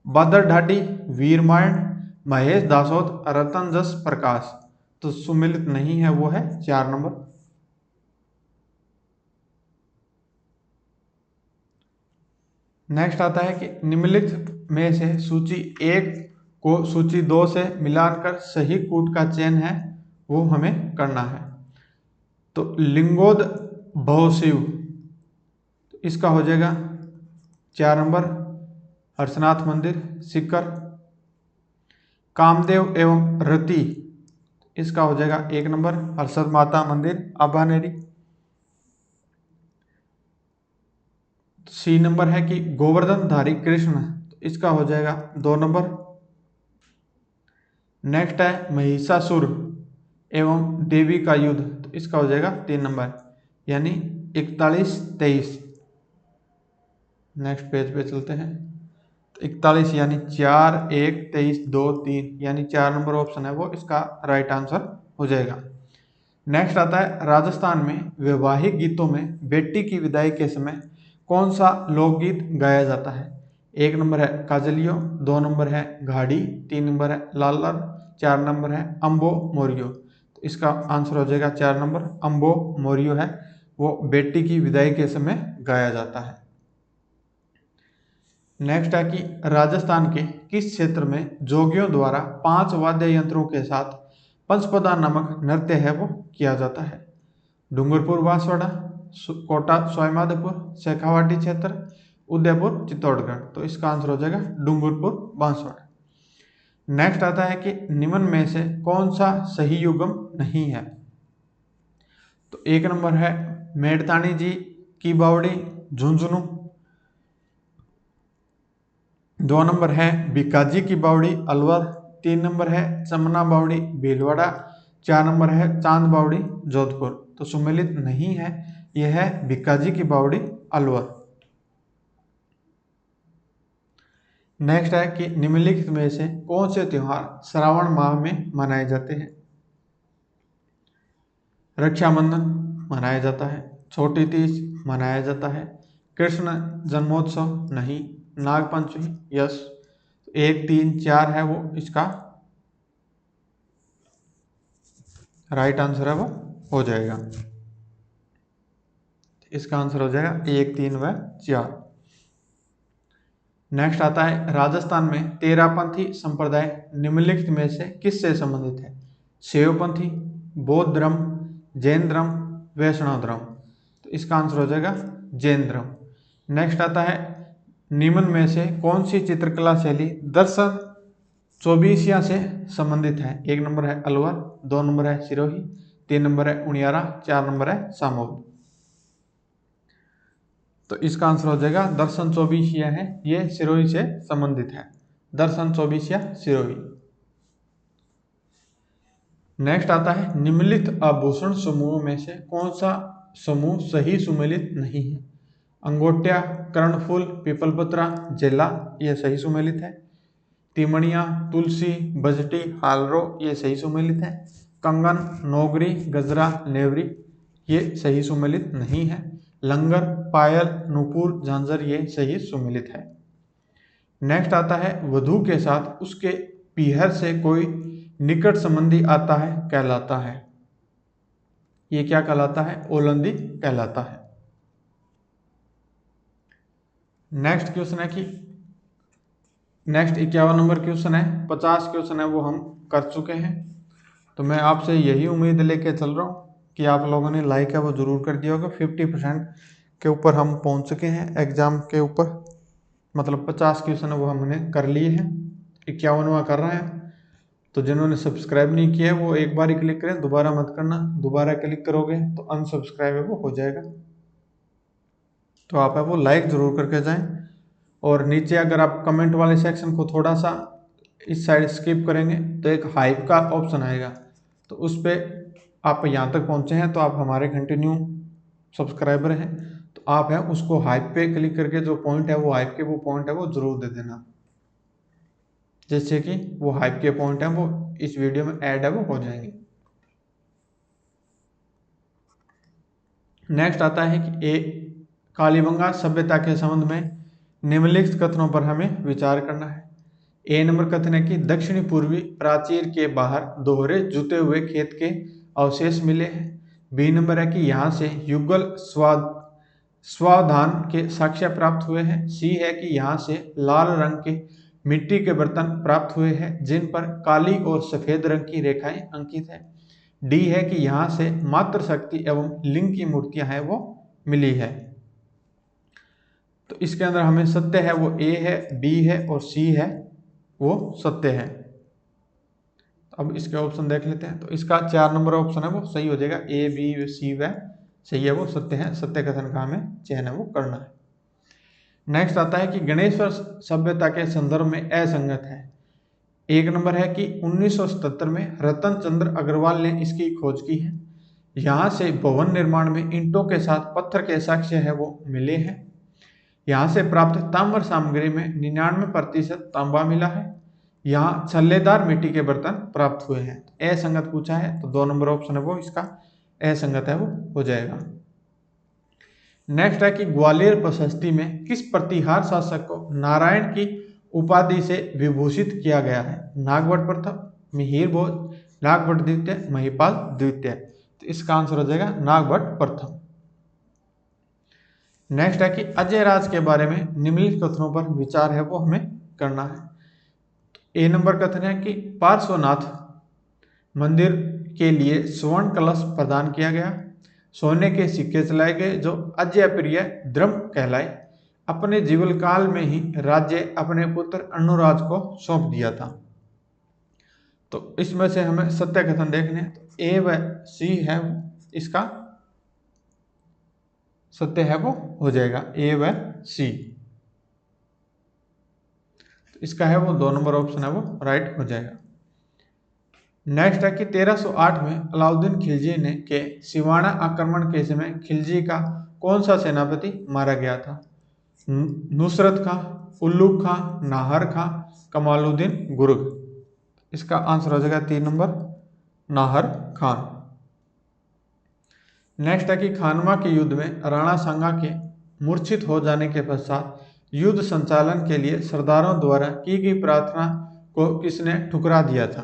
बदर ढाडी वीरमायण महेश दासोद रतन जस प्रकाश। तो सुमेलित नहीं है वो है 4 नंबर। नेक्स्ट आता है कि निम्नलिखित में से सूची 1 को सूची 2 से मिलाकर सही कूट का चयन है वो हमें करना है। तो लिंगोद भवशिव इसका हो जाएगा 4 नंबर हर्षनाथ मंदिर सिक्कर। कामदेव एवं रति इसका हो जाएगा 1 नंबर हर्षद माता मंदिर आभानेरी। सी नंबर है कि गोवर्धन धारी कृष्ण तो इसका हो जाएगा 2 नंबर नेक्स्ट है महिषासुर एवं देवी का युद्ध, तो इसका हो जाएगा 3 नंबर यानी 41-23। नेक्स्ट पेज पे चलते हैं, तो 41 यानी 4 1 23 2 3 यानी 4 नंबर ऑप्शन है वो इसका राइट आंसर हो जाएगा। नेक्स्ट आता है राजस्थान में वैवाहिक गीतों में बेटी की विदाई के समय कौन सा लोकगीत गाया जाता है। 1 नंबर है काजलियो, 2 नंबर है घाड़ी, 3 नंबर है लालर, 4 नंबर है अम्बो मोरियो। तो इसका आंसर हो जाएगा 4 नंबर अम्बो मोरियो है वो बेटी की विदाई के समय गाया जाता है। नेक्स्ट है कि राजस्थान के किस क्षेत्र में जोगियों द्वारा 5 वाद्य यंत्रों के साथ पंचपदा नामक नृत्य है वो किया जाता है। डूंगरपुर बांसवाड़ा, कोटा सवाईमाधोपुर, शेखावाटी क्षेत्र, उदयपुर चित्तौड़गढ़। तो इसका आंसर हो जाएगा डूंगरपुर बांसवाड़ा। नेक्स्ट आता है कि निम्न में से कौन सा सही युग्म नहीं है। तो 1 नंबर है मेड़तानी जी की बावड़ी झुंझुनू, 2 नंबर है बीकाजी की बावड़ी अलवर, 3 नंबर है चमना बावड़ी भीलवाड़ा, 4 नंबर है चांद बावड़ी जोधपुर। तो सुमेलित नहीं है, यह है बीकाजी की बावड़ी अलवर। नेक्स्ट है कि निम्नलिखित में से कौन से त्योहार श्रावण माह में मनाए जाते हैं। रक्षाबंधन मनाया जाता है, छोटी तीज मनाया जाता है, कृष्ण जन्मोत्सव नहीं, नागपंचमी यस। 1 3 4 है वो इसका राइट आंसर है वो हो जाएगा। इसका आंसर हो जाएगा 1 3 व 4। नेक्स्ट आता है राजस्थान में तेरापंथी संप्रदाय निम्नलिखित में से किससे संबंधित है। शैवपंथी, बौद्ध धर्म, जैन धर्म, वैष्णव धर्म। तो इसका आंसर हो जाएगा जैन धर्म। नेक्स्ट आता है निम्न में से कौन सी चित्रकला शैली दर्शन चौबीसिया से संबंधित है। 1 नंबर है अलवर, 2 नंबर है सिरोही, 3 नंबर है उनियारा, 4 नंबर है सामोद। तो इसका आंसर हो जाएगा दर्शन चौबीसिया है, ये सिरोही से संबंधित है, दर्शन चौबीसिया सिरोही। नेक्स्ट आता है निम्नलिखित आभूषण समूहों में से कौन सा समूह सही सुमेलित नहीं है। अंगोटिया, कर्णफूल, पीपलपत्रा, जेला ये सही सुमेलित है। तिमणिया, तुलसी, बजटी, हालरो ये सही सुमेलित है। कंगन, नौगरी, गजरा, नेवरी ये सही सुमेलित नहीं है। लंगर, पायल, नूपुर, झांझर ये सही सुमेलित है। नेक्स्ट आता है वधू के साथ उसके पीहर से कोई निकट संबंधी आता है कहलाता है। ये क्या कहलाता है, ओलंदी कहलाता है। नेक्स्ट क्वेश्चन है कि नेक्स्ट 51 नंबर क्वेश्चन है, 50 क्वेश्चन है वो हम कर चुके हैं। तो मैं आपसे यही उम्मीद लेके चल रहा हूँ कि आप लोगों ने लाइक है वो ज़रूर कर दिया होगा। 50% के ऊपर हम पहुँच चुके हैं एग्ज़ाम के ऊपर, मतलब 50 क्वेश्चन है वो हमने कर लिए हैं, 51वां कर रहे हैं। तो जिन्होंने सब्सक्राइब नहीं किया है वो एक बार ही क्लिक करें, दोबारा मत करना। दोबारा क्लिक करोगे तो अनसब्सक्राइब है वो हो जाएगा। तो आप है वो लाइक ज़रूर करके जाएं। और नीचे अगर आप कमेंट वाले सेक्शन को थोड़ा सा इस साइड स्किप करेंगे तो एक हाइप का ऑप्शन आएगा, तो उस पर आप यहाँ तक पहुँचे हैं तो आप हमारे कंटिन्यू सब्सक्राइबर हैं, तो आप है उसको हाइप पे क्लिक करके जो पॉइंट है वो हाइप के वो पॉइंट है वो ज़रूर दे देना, जैसे कि वो हाइप के पॉइंट है वो इस वीडियो में ऐड है वो हो जाएंगे। नेक्स्ट आता है कि कालीबंगा सभ्यता के संबंध में निम्नलिखित कथनों पर हमें विचार करना है। ए नंबर कथन है कि दक्षिणी पूर्वी प्राचीर के बाहर दोहरे जुते हुए खेत के अवशेष मिले हैं। बी नंबर है कि यहाँ से युगल स्वाधान के साक्ष्य प्राप्त हुए हैं। सी है कि यहाँ से लाल रंग के मिट्टी के बर्तन प्राप्त हुए हैं जिन पर काली और सफेद रंग की रेखाएं अंकित है। डी है कि यहाँ से मातृ शक्ति एवं लिंग की मूर्तियां हैं वो मिली है। तो इसके अंदर हमें सत्य है वो ए है, बी है और सी है वो सत्य है। अब इसके ऑप्शन देख लेते हैं। तो इसका 4 नंबर ऑप्शन है वो सही हो जाएगा, ए बी सी व सही है वो सत्य है, सत्य कथन का हमें चयन है वो करना है। नेक्स्ट आता है कि गणेश्वर सभ्यता के संदर्भ में असंगत है। एक नंबर है कि 1977 में रतन चंद्र अग्रवाल ने इसकी खोज की है। यहाँ से भवन निर्माण में ईंटों के साथ पत्थर के साक्ष्य है वो मिले हैं। यहाँ से प्राप्त ताम्र सामग्री में 99% तांबा मिला है। यहाँ छल्लेदार मिट्टी के बर्तन प्राप्त हुए हैं। असंगत पूछा है तो 2 नंबर ऑप्शन है वो इसका असंगत है वो हो जाएगा। नेक्स्ट है कि ग्वालियर प्रशस्ति में किस प्रतिहार शासक को नारायण की उपाधि से विभूषित किया गया है? नागभट्ट प्रथम, मिहिर भोज, नागभट्ट द्वितीय, महिपाल द्वितीय। तो इसका आंसर हो जाएगा नागभट्ट प्रथम। नेक्स्ट है कि अजय राज के बारे में निम्नलिखित कथनों पर विचार है वो हमें करना है। ए नंबर कथन है कि पार्श्वनाथ मंदिर के लिए स्वर्ण कलश प्रदान किया गया, सोने के सिक्के चलाए गए जो अजय प्रिय द्रव्य कहलाए, अपने जीवन काल में ही राज्य अपने पुत्र अनुराज को सौंप दिया था। तो इसमें से हमें सत्य कथन देखने हैं। तो ए व सी है इसका सत्य है वो हो जाएगा ए व सी। तो इसका है वो 2 नंबर ऑप्शन है वो राइट हो जाएगा। नेक्स्ट है कि 1308 में अलाउद्दीन खिलजी ने के सिवाना आक्रमण के समय खिलजी का कौन सा सेनापति मारा गया था? नुसरत खां, उल्लूक खां, नाहर खां, कमालुद्दीन गुर्ग। इसका आंसर हो जाएगा 3 नंबर नाहर खान। नेक्स्ट है कि खानवा के युद्ध में राणा सांगा के मूर्छित हो जाने के पश्चात युद्ध संचालन के लिए सरदारों द्वारा की गई प्रार्थना को किसने ठुकरा दिया था?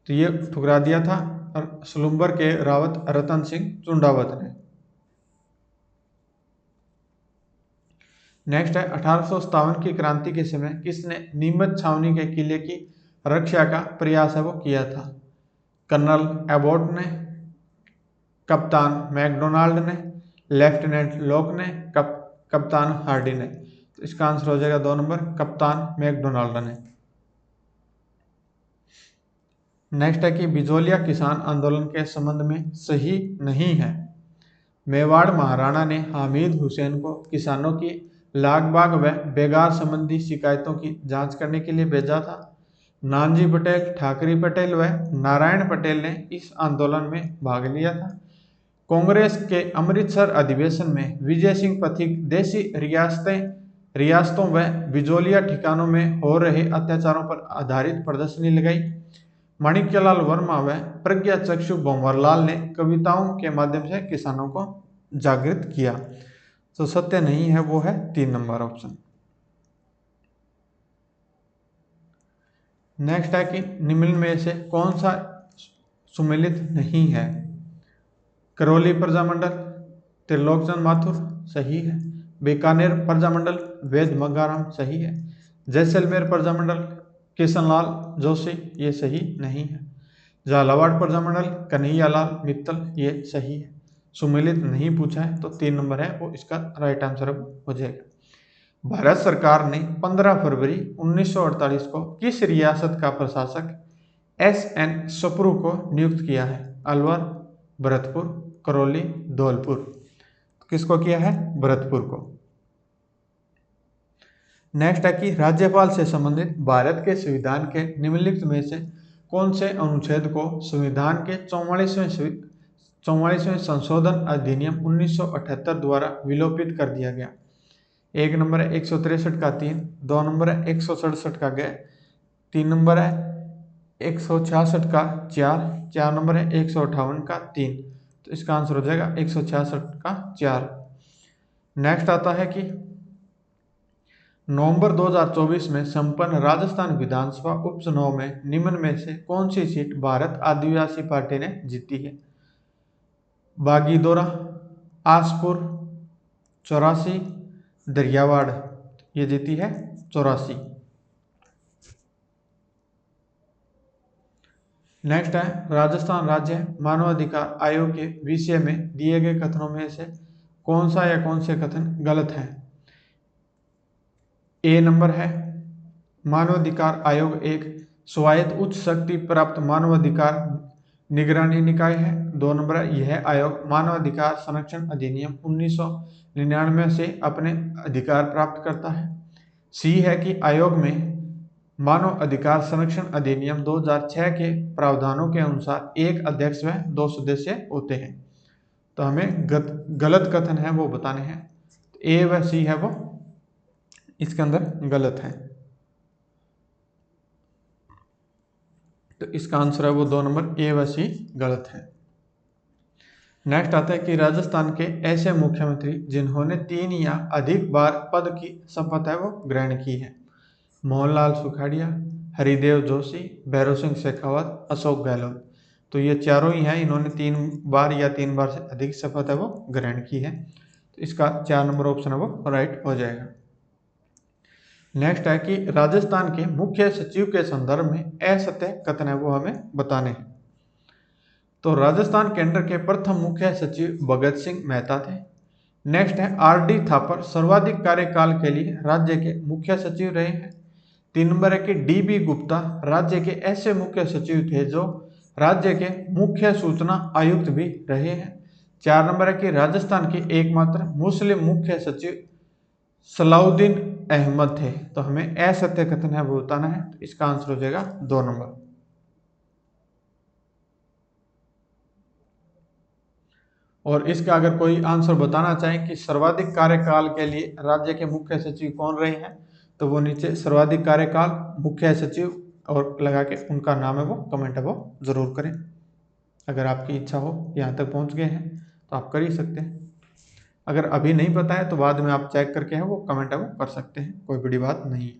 तो ये ठुकरा दिया था सुलुम्बर के रावत रतन सिंह चुंडावत ने। नेक्स्ट है 1857 की क्रांति के समय किसने नीमच छावनी के किले की रक्षा का प्रयास है वो किया था? कर्नल एबॉट ने, कप्तान मैकडोनाल्ड ने, लेफ्टिनेंट लॉक ने, कप्तान हार्डी ने। तो इसका आंसर हो जाएगा 2 नंबर कप्तान मैकडोनाल्ड ने। नेक्स्ट है कि बिजोलिया किसान आंदोलन के संबंध में सही नहीं है। मेवाड़ महाराणा ने हामिद हुसैन को किसानों की लाग बाग व बेगार संबंधी शिकायतों की जांच करने के लिए भेजा था। नानजी पटेल, ठाकरी पटेल व नारायण पटेल ने इस आंदोलन में भाग लिया था। कांग्रेस के अमृतसर अधिवेशन में विजय सिंह पथिक देशी रियासतों व बिजोलिया ठिकानों में हो रहे अत्याचारों पर आधारित प्रदर्शनी लगाई। माणिक्यलाल वर्मा व प्रज्ञा चक्षु भंवरलाल ने कविताओं के माध्यम से किसानों को जागृत किया। तो सत्य नहीं है वो है 3 नंबर ऑप्शन। नेक्स्ट है कि निम्न में से कौन सा सुमेलित नहीं है? करौली प्रजामंडल, त्रिलोकचंद माथुर सही है। बीकानेर प्रजामंडल वेद मगाराम सही है। जैसलमेर प्रजामंडल किशनलाल जोशी ये सही नहीं है। झालावाड़ प्रजामंडल कन्हैयालाल मित्तल ये सही है। सुमेलित नहीं पूछा है तो 3 नंबर है वो इसका राइट आंसर हो जाएगा। भारत सरकार ने 15 फरवरी 1948 को किस रियासत का प्रशासक एस.एन. सप्रू को नियुक्त किया है? अलवर, भरतपुर, करौली, धौलपुर। किसको किया है? भरतपुर को। नेक्स्ट है कि राज्यपाल से संबंधित भारत के संविधान के निम्नलिखित में से कौन से अनुच्छेद को संविधान के 44वें संशोधन अधिनियम 1978 द्वारा विलोपित कर दिया गया? एक नंबर है 163 का 3, 2 नंबर है 167 का ग, 3 नंबर है 166 का 4, 4 नंबर है 158 का 3। तो इसका आंसर हो जाएगा 166 का 4। नेक्स्ट आता है कि नवंबर 2024 में संपन्न राजस्थान विधानसभा उपचुनाव में निम्न में से कौन सी सीट भारत आदिवासी पार्टी ने जीती है? बागीदोरा, आसपुर, चौरासी, दरियावाड़। ये जीती है 84। नेक्स्ट है राजस्थान राज्य मानवाधिकार आयोग के विषय में दिए गए कथनों में से कौन सा या कौन से कथन गलत है? ए नंबर है मानवाधिकार आयोग एक स्वायत्त उच्च शक्ति प्राप्त मानवाधिकार निगरानी निकाय है। 2 नंबर है यह आयोग मानवाधिकार संरक्षण अधिनियम 1999 से अपने अधिकार प्राप्त करता है। सी है कि आयोग में मानव अधिकार संरक्षण अधिनियम 2006 के प्रावधानों के अनुसार एक अध्यक्ष व 2 सदस्य होते हैं। तो हमें गलत कथन है वो बताने हैं। ए व सी है वो इसके अंदर गलत है, तो इसका आंसर है वो 2 नंबर ए व सी गलत है। नेक्स्ट आता है कि राजस्थान के ऐसे मुख्यमंत्री जिन्होंने 3 या अधिक बार पद की शपथ है वो ग्रहण की है। मोहनलाल सुखाड़िया, हरिदेव जोशी, भैरव सिंह शेखावत, अशोक गहलोत। तो ये चारों ही हैं, इन्होंने 3 बार या 3 बार से अधिक शपथ है वो ग्रहण की है। तो इसका 4 नंबर ऑप्शन है वो राइट हो जाएगा। नेक्स्ट है कि राजस्थान के मुख्य सचिव के संदर्भ में असत्य कथन है वो हमें बताने हैं। तो राजस्थान केंद्र के प्रथम मुख्य सचिव भगत सिंह मेहता थे। नेक्स्ट है आर.डी. थापर सर्वाधिक कार्यकाल के लिए राज्य के मुख्य सचिव रहे हैं। 3 नंबर है कि डी.बी. गुप्ता राज्य के ऐसे मुख्य सचिव थे जो राज्य के मुख्य सूचना आयुक्त भी रहे हैं। 4 नंबर है कि राजस्थान के एकमात्र मुस्लिम मुख्य सचिव सलाउद्दीन अहमद थे। तो हमें असत्य कथन है वो बताना है, तो इसका आंसर हो जाएगा 2 नंबर। और इसका अगर कोई आंसर बताना चाहे कि सर्वाधिक कार्यकाल के लिए राज्य के मुख्य सचिव कौन रहे हैं, तो वो नीचे सर्वाधिक कार्यकाल मुख्य सचिव और लगा के उनका नाम है वो कमेंट है वो जरूर करें। अगर आपकी इच्छा हो, यहाँ तक पहुँच गए हैं तो आप कर ही सकते हैं। अगर अभी नहीं पता है तो बाद में आप चेक करके है वो कमेंट है वो कर सकते हैं, कोई बड़ी बात नहीं है।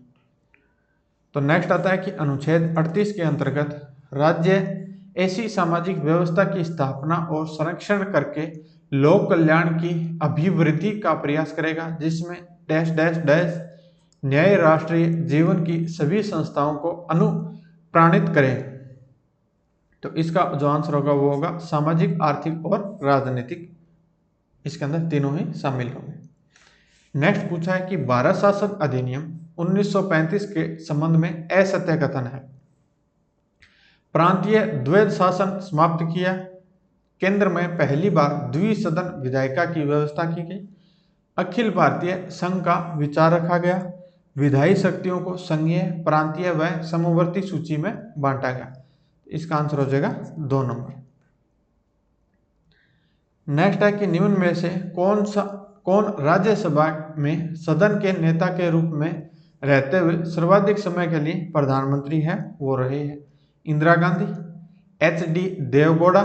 तो नेक्स्ट आता है कि अनुच्छेद 38 के अंतर्गत राज्य ऐसी सामाजिक व्यवस्था की स्थापना और संरक्षण करके लोक कल्याण की अभिवृद्धि का प्रयास करेगा जिसमें डैश डैश डैश न्याय राष्ट्रीय जीवन की सभी संस्थाओं को अनुप्राणित करे। तो इसका जो आंसर होगा वो होगा सामाजिक, आर्थिक और राजनीतिक। इसके अंदर तीनों ही शामिल होंगे। नेक्स्ट पूछा है कि भारत शासन अधिनियम 1935 के संबंध में असत्य कथन है। प्रांतीय द्वैध शासन समाप्त किया, केंद्र में पहली बार द्विसदन विधायिका की व्यवस्था की गई, अखिल भारतीय संघ का विचार रखा गया, विधायी शक्तियों को संघीय, प्रांतीय व समवर्ती सूची में बांटा गया। इसका आंसर हो जाएगा 2 नंबर। नेक्स्ट है कि निम्न में से कौन राज्यसभा में सदन के नेता के रूप में रहते हुए सर्वाधिक समय के लिए प्रधानमंत्री है वो रहे हैं। इंदिरा गांधी, एच.डी. देवगौड़ा,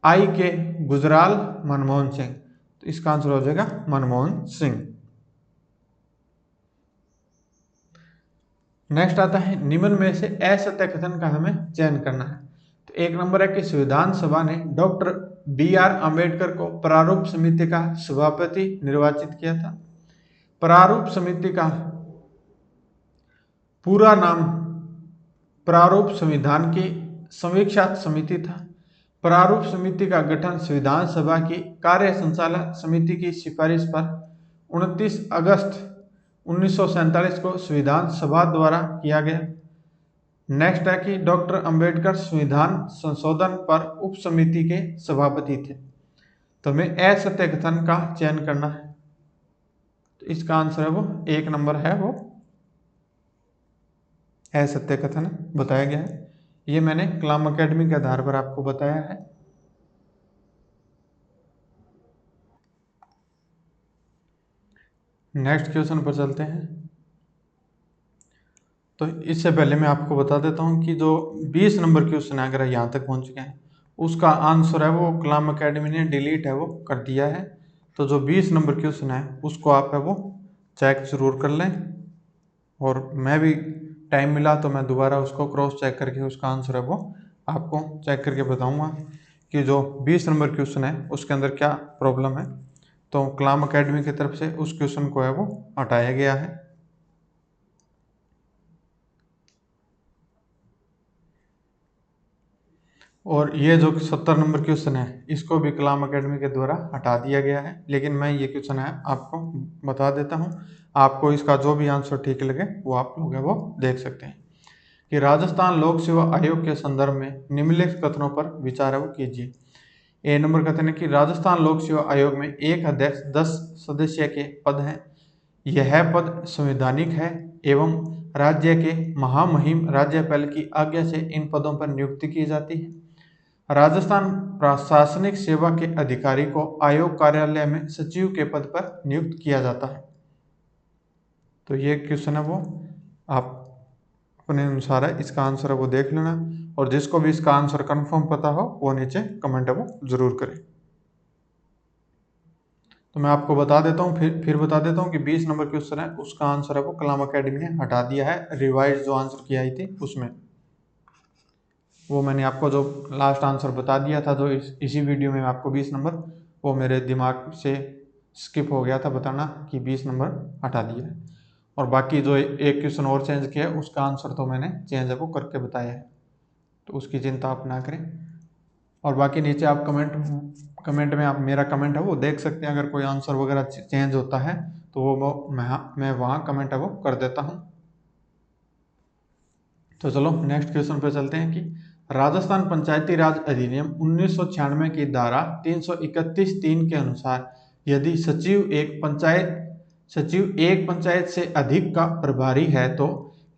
आई.के. गुजराल, मनमोहन सिंह। तो इसका आंसर हो जाएगा मनमोहन सिंह। नेक्स्ट आता है निम्न में से असत्य कथन का हमें चयन करना है। तो 1 नंबर है कि संविधान सभा ने डॉक्टर बी.आर. अम्बेडकर को प्रारूप समिति का सभापति निर्वाचित किया था। प्रारूप समिति का पूरा नाम प्रारूप संविधान की समीक्षा समिति था। प्रारूप समिति का गठन संविधान सभा की कार्य संचालन समिति की सिफारिश पर 29 अगस्त 1947 को संविधान सभा द्वारा किया गया। नेक्स्ट है कि डॉक्टर अंबेडकर संविधान संशोधन पर उप समिति के सभापति थे। तो हमें असत्य कथन का चयन करना है, तो इसका आंसर है वो 1 नंबर है वो असत्य कथन बताया गया है। ये मैंने कलाम एकेडमी के आधार पर आपको बताया है। नेक्स्ट क्वेश्चन पर चलते हैं। तो इससे पहले मैं आपको बता देता हूं कि जो 20 नंबर क्वेश्चन है, अगर यहाँ तक पहुंच गए हैं, उसका आंसर है वो कलाम एकेडमी ने डिलीट है वो कर दिया है। तो जो 20 नंबर क्वेश्चन है उसको आप है वो चेक जरूर कर लें, और मैं भी टाइम मिला तो मैं दोबारा उसको क्रॉस चेक करके उसका आंसर है वो आपको चेक करके बताऊंगा कि जो 20 नंबर क्वेश्चन है उसके अंदर क्या प्रॉब्लम है। तो कलाम एकेडमी की तरफ से उस क्वेश्चन को है वो हटाया गया है। और ये जो 70 नंबर क्वेश्चन है इसको भी कलाम एकेडमी के द्वारा हटा दिया गया है, लेकिन मैं ये क्वेश्चन है आपको बता देता हूँ। आपको इसका जो भी आंसर ठीक लगे वो आप लोग है वो देख सकते हैं कि राजस्थान लोक सेवा आयोग के संदर्भ में निम्नलिखित कथनों पर विचार वो कीजिए। ए नंबर कथन है कि राजस्थान लोक सेवा आयोग में एक अध्यक्ष 10 सदस्य के पद हैं। यह पद संवैधानिक है एवं राज्य के महामहिम राज्यपाल की आज्ञा से इन पदों पर नियुक्ति की जाती है। राजस्थान प्रशासनिक सेवा के अधिकारी को आयोग कार्यालय में सचिव के पद पर नियुक्त किया जाता है। तो ये क्वेश्चन है वो आप अपने अनुसार है, इसका आंसर है वो देख लेना, और जिसको भी इसका आंसर कंफर्म पता हो वो नीचे कमेंट है वो जरूर करें। तो मैं आपको बता देता हूँ, फिर बता देता हूँ कि 20 नंबर क्वेश्चन है उसका आंसर है वो कलाम अकेडमी ने हटा दिया है, रिवाइज जो आंसर की आई थी उसमें। वो मैंने आपको जो लास्ट आंसर बता दिया था जो इसी वीडियो में आपको 20 नंबर, वो मेरे दिमाग से स्किप हो गया था बताना कि 20 नंबर हटा दिया है। और बाकी जो एक क्वेश्चन और चेंज किया है उसका आंसर तो मैंने चेंज है वो करके बताया है, तो उसकी चिंता आप ना करें। और बाकी नीचे आप कमेंट में आप मेरा कमेंट है वो देख सकते हैं, अगर कोई आंसर वगैरह चेंज होता है तो वो मैं वहाँ कमेंट है वो कर देता हूँ। तो चलो नेक्स्ट क्वेश्चन पे चलते हैं कि राजस्थान पंचायती राज अधिनियम 1996 की धारा 331(3) के अनुसार यदि सचिव एक पंचायत से अधिक का प्रभारी है तो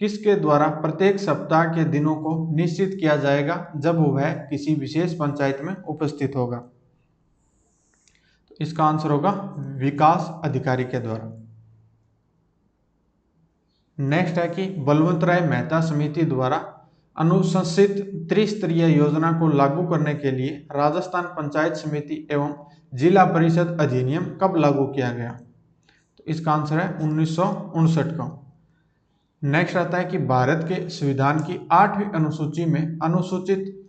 किसके द्वारा प्रत्येक सप्ताह के दिनों को निश्चित किया जाएगा जब वह किसी विशेष पंचायत में उपस्थित होगा। तो इसका आंसर होगा विकास अधिकारी के द्वारा। नेक्स्ट है कि बलवंतराय मेहता समिति द्वारा अनुशंसित त्रिस्तरीय योजना को लागू करने के लिए राजस्थान पंचायत समिति एवं जिला परिषद अधिनियम कब लागू किया गया। तो इसका आंसर है 1959 का। नेक्स्ट आता है कि भारत के संविधान की 8वीं अनुसूची में अनुसूचित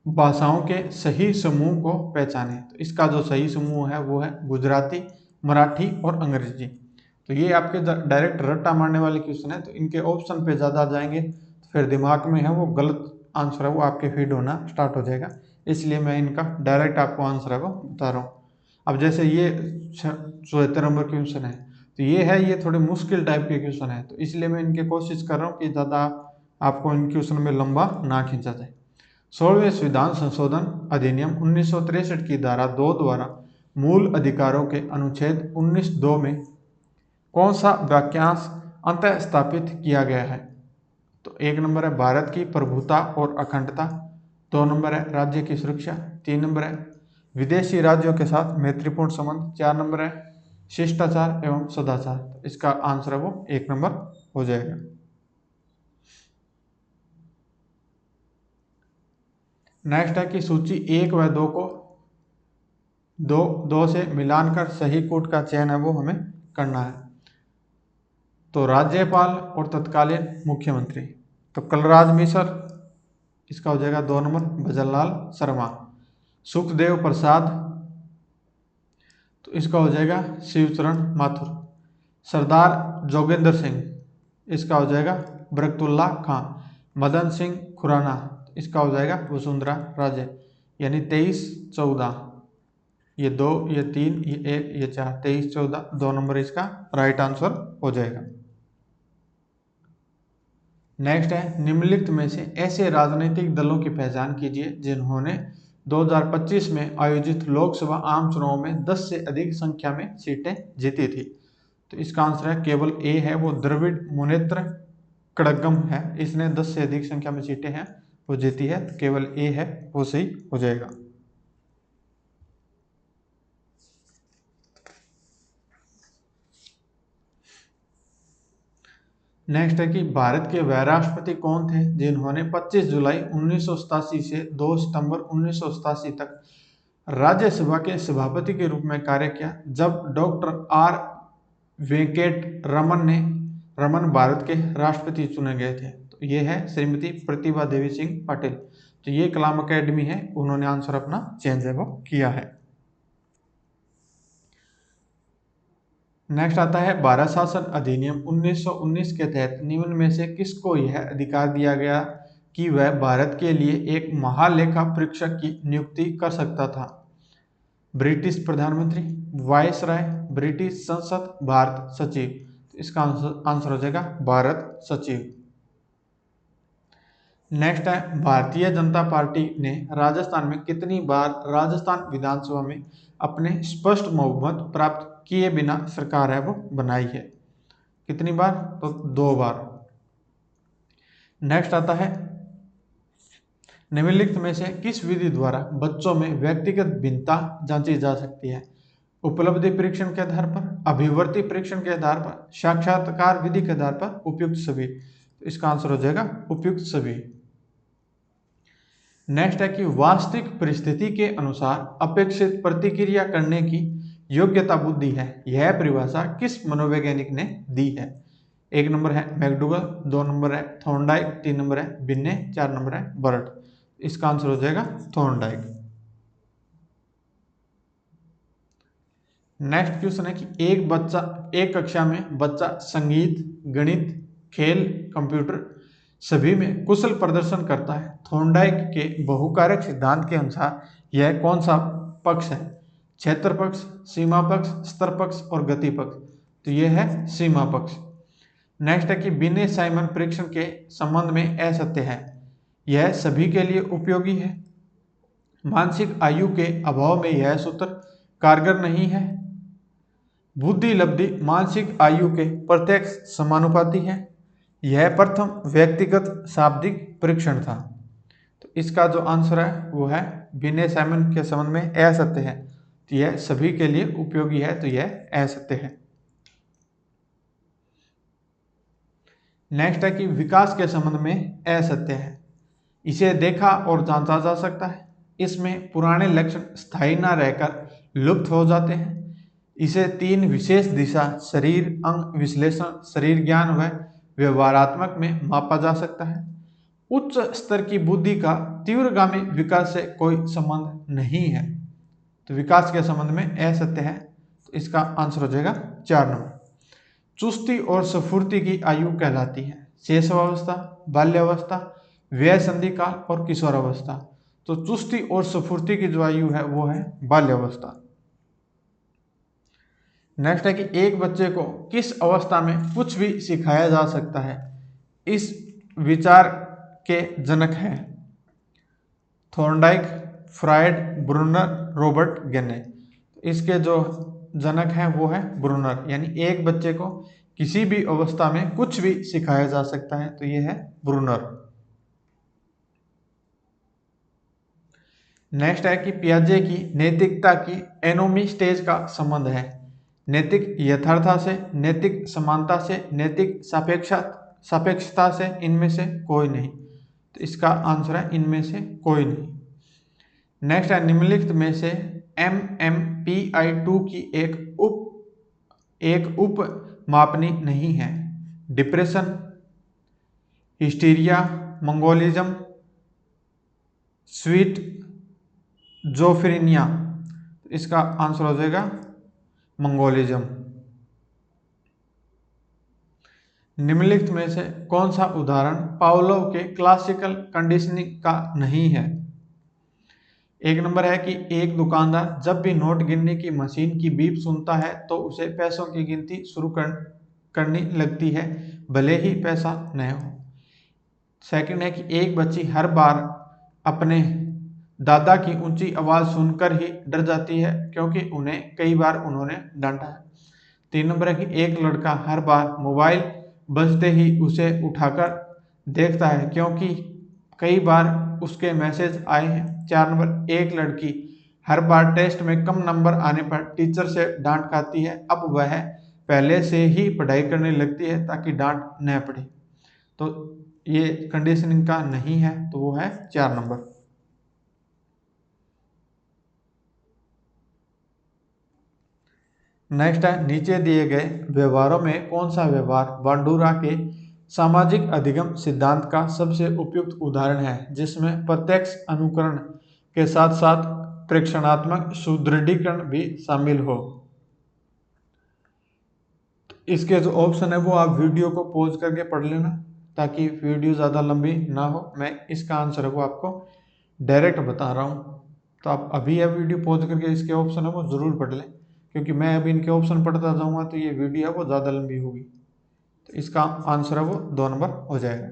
भाषाओं के सही समूह को पहचाने। तो इसका जो सही समूह है वो है गुजराती, मराठी और अंग्रेजी। तो ये आपके डायरेक्ट रट्टा मारने वाले क्वेश्चन है, तो इनके ऑप्शन पे ज़्यादा जाएंगे तो फिर दिमाग में है वो गलत आंसर है वो आपके फीड होना स्टार्ट हो जाएगा, इसलिए मैं इनका डायरेक्ट आपको आंसर है वो बता रहा हूँ। अब जैसे ये 74 नंबर क्वेश्चन है तो ये है, ये थोड़े मुश्किल टाइप के क्वेश्चन है, तो इसलिए मैं इनकी कोशिश कर रहा हूँ कि ज़्यादा आपको इन क्वेश्चन में लंबा ना खींचा जाए। 16वें संविधान संशोधन अधिनियम 1963 की धारा 2 द्वारा मूल अधिकारों के अनुच्छेद 19(2) में कौन सा वाक्यांश अंतः स्थापित किया गया है। तो 1 नंबर है भारत की प्रभुता और अखंडता, 2 नंबर है राज्य की सुरक्षा, 3 नंबर है विदेशी राज्यों के साथ मैत्रीपूर्ण संबंध, 4 नंबर है शिष्टाचार एवं सदाचार। तो इसका आंसर है वो 1 नंबर हो जाएगा। नेक्स्ट है कि सूची 1 व 2 को दो से मिलान कर सही कोट का चयन है वो हमें करना है। तो राज्यपाल और तत्कालीन मुख्यमंत्री, तो कलराज मिश्र इसका हो जाएगा 2 नंबर, भजनलाल शर्मा। सुखदेव प्रसाद तो इसका हो जाएगा शिवचरण माथुर। सरदार जोगेंद्र सिंह इसका हो जाएगा बरकतुल्ला खां। मदन सिंह खुराना इसका हो जाएगा वसुंधरा राजे। यानी 23-14, ये 2, ये 3, ये 1, ये 4, 23-14, 2 नंबर इसका राइट आंसर हो जाएगा। नेक्स्ट है निम्नलिखित में से ऐसे राजनीतिक दलों की पहचान कीजिए जिन्होंने 2025 में आयोजित लोकसभा आम चुनाव में 10 से अधिक संख्या में सीटें जीती थी। तो इसका आंसर है केवल ए है वो द्रविड़ मुनेत्र कड़गम है, इसने 10 से अधिक संख्या में सीटें हैं वो जीती है, तो केवल ए है वो सही हो जाएगा। नेक्स्ट है कि भारत के वह राष्ट्रपति कौन थे जिन्होंने 25 जुलाई 1987 से 2 सितंबर 1987 तक राज्यसभा के सभापति के रूप में कार्य किया जब डॉक्टर आर वेंकट रमन भारत के राष्ट्रपति चुने गए थे। तो ये है श्रीमती प्रतिभा देवी सिंह पाटिल। तो ये कलाम अकेडमी है, उन्होंने आंसर अपना चेंज है वो किया है। नेक्स्ट आता है भारत शासन अधिनियम 1919 के तहत निम्न में से किसको यह अधिकार दिया गया कि वह भारत के लिए एक महालेखा परीक्षक की नियुक्ति कर सकता था। ब्रिटिश प्रधानमंत्री, वायसराय, ब्रिटिश संसद, भारत सचिव। इसका आंसर हो जाएगा भारत सचिव। नेक्स्ट है भारतीय जनता पार्टी ने राजस्थान में कितनी बार राजस्थान विधानसभा में अपने स्पष्ट बहुमत प्राप्त किए बिना सरकार है वो बनाई है। कितनी बार? तो 2 बार। नेक्स्ट आता है, निम्नलिखित में से किस विधि द्वारा बच्चों में व्यक्तिगत भिन्नता जांची जा सकती है? उपलब्धि परीक्षण के आधार पर, अभिवर्ती परीक्षण के आधार पर, साक्षात्कार विधि के आधार पर, उपयुक्त सभी। तो इसका आंसर हो जाएगा उपयुक्त सभी। नेक्स्ट है कि वास्तविक परिस्थिति के अनुसार अपेक्षित प्रतिक्रिया करने की योग्यता बुद्धि है, यह परिभाषा किस मनोवैज्ञानिक ने दी है? 1 नंबर है मैकडूगल, 2 नंबर है थॉर्नडाइक, 3 नंबर है बिन्ने, 4 नंबर है बर्ट। इसका आंसर हो जाएगा थॉर्नडाइक। नेक्स्ट क्वेश्चन है कि एक कक्षा में बच्चा संगीत, गणित, खेल, कंप्यूटर सभी में कुशल प्रदर्शन करता है। थॉर्नडाइक के बहुकारक सिद्धांत के अनुसार यह कौन सा पक्ष है? क्षेत्र पक्ष, सीमा पक्ष, स्तर पक्ष और गति पक्ष। तो यह है सीमा पक्ष। नेक्स्ट है कि बिने साइमन परीक्षण के संबंध में असत्य है, यह सभी के लिए उपयोगी है। मानसिक आयु के अभाव में यह सूत्र कारगर नहीं है। बुद्धि लब्धि मानसिक आयु के प्रत्यक्ष समानुपाती है। यह प्रथम व्यक्तिगत शाब्दिक परीक्षण था। तो इसका जो आंसर है वो है बिने साइमन के संबंध में असत्य है, तो यह सभी के लिए उपयोगी है, तो यह असत्य है। नेक्स्ट है कि विकास के संबंध में असत्य है, इसे देखा और जांचा जा सकता है। इसमें पुराने लक्षण स्थायी न रहकर लुप्त हो जाते हैं। इसे 3 विशेष दिशा शरीर, अंग विश्लेषण, शरीर ज्ञान व व्यवहारात्मक में मापा जा सकता है। उच्च स्तर की बुद्धि का तीव्रगामी विकास से कोई संबंध नहीं है, तो विकास के संबंध में असत्य है, तो इसका आंसर हो जाएगा 4 नंबर। चुस्ती और स्फूर्ति की आयु कहलाती है शैशवावस्था, बाल्यावस्था, व्यसंधि काल और किशोरावस्था। तो चुस्ती और स्फूर्ति की जो आयु है वो है बाल्यावस्था। नेक्स्ट है कि एक बच्चे को किस अवस्था में कुछ भी सिखाया जा सकता है? इस विचार के जनक हैं थॉर्नडाइक, फ्रायड, ब्रूनर, रॉबर्ट गेने। इसके जो जनक हैं वो है ब्रूनर, यानी एक बच्चे को किसी भी अवस्था में कुछ भी सिखाया जा सकता है, तो ये है ब्रूनर। नेक्स्ट है कि पियाजे की नैतिकता की एनोमी स्टेज का संबंध है नैतिक यथार्थता से, नैतिक समानता से, नैतिक सापेक्षता से, इनमें से कोई नहीं। तो इसका आंसर है इनमें से कोई नहीं। नेक्स्ट है निम्नलिखित में से MMPI-2 की एक उप मापनी नहीं है? Depression, hysteria, mongolism, schizophrenia. इसका आंसर हो जाएगा मंगोलिज्म। निम्नलिखित में से कौन सा उदाहरण पावलोव के क्लासिकल कंडीशनिंग का नहीं है? 1 नंबर है कि एक दुकानदार जब भी नोट गिनने की मशीन की बीप सुनता है तो उसे पैसों की गिनती शुरू करनी लगती है, भले ही पैसा न हो। सेकंड है कि एक बच्ची हर बार अपने दादा की ऊंची आवाज सुनकर ही डर जाती है क्योंकि उन्हें कई बार उन्होंने डांटा है। 3 नंबर है कि एक लड़का हर बार मोबाइल बजते ही उसे उठाकर देखता है क्योंकि कई बार उसके मैसेज आए हैं। 4 नंबर, एक लड़की हर बार टेस्ट में कम नंबर आने पर टीचर से डांट खाती है, अब वह पहले से ही पढ़ाई करने लगती है ताकि डांट न पड़े। तो ये कंडीशनिंग का नहीं है, तो वो है 4 नंबर। नेक्स्ट है नीचे दिए गए व्यवहारों में कौन सा व्यवहार बांडुरा के सामाजिक अधिगम सिद्धांत का सबसे उपयुक्त उदाहरण है जिसमें प्रत्यक्ष अनुकरण के साथ साथ प्रेक्षणात्मक सुदृढ़ीकरण भी शामिल हो? इसके जो ऑप्शन है वो आप वीडियो को पॉज करके पढ़ लेना ताकि वीडियो ज़्यादा लंबी ना हो। मैं इसका आंसर है वो आपको डायरेक्ट बता रहा हूँ, तो आप अभी यह वीडियो पॉज करके इसके ऑप्शन है वो ज़रूर पढ़ लें, क्योंकि मैं अभी इनके ऑप्शन पढ़ता जाऊँगा तो ये वीडियो है वो ज़्यादा लंबी होगी। तो इसका आंसर है वो 2 नंबर हो जाएगा।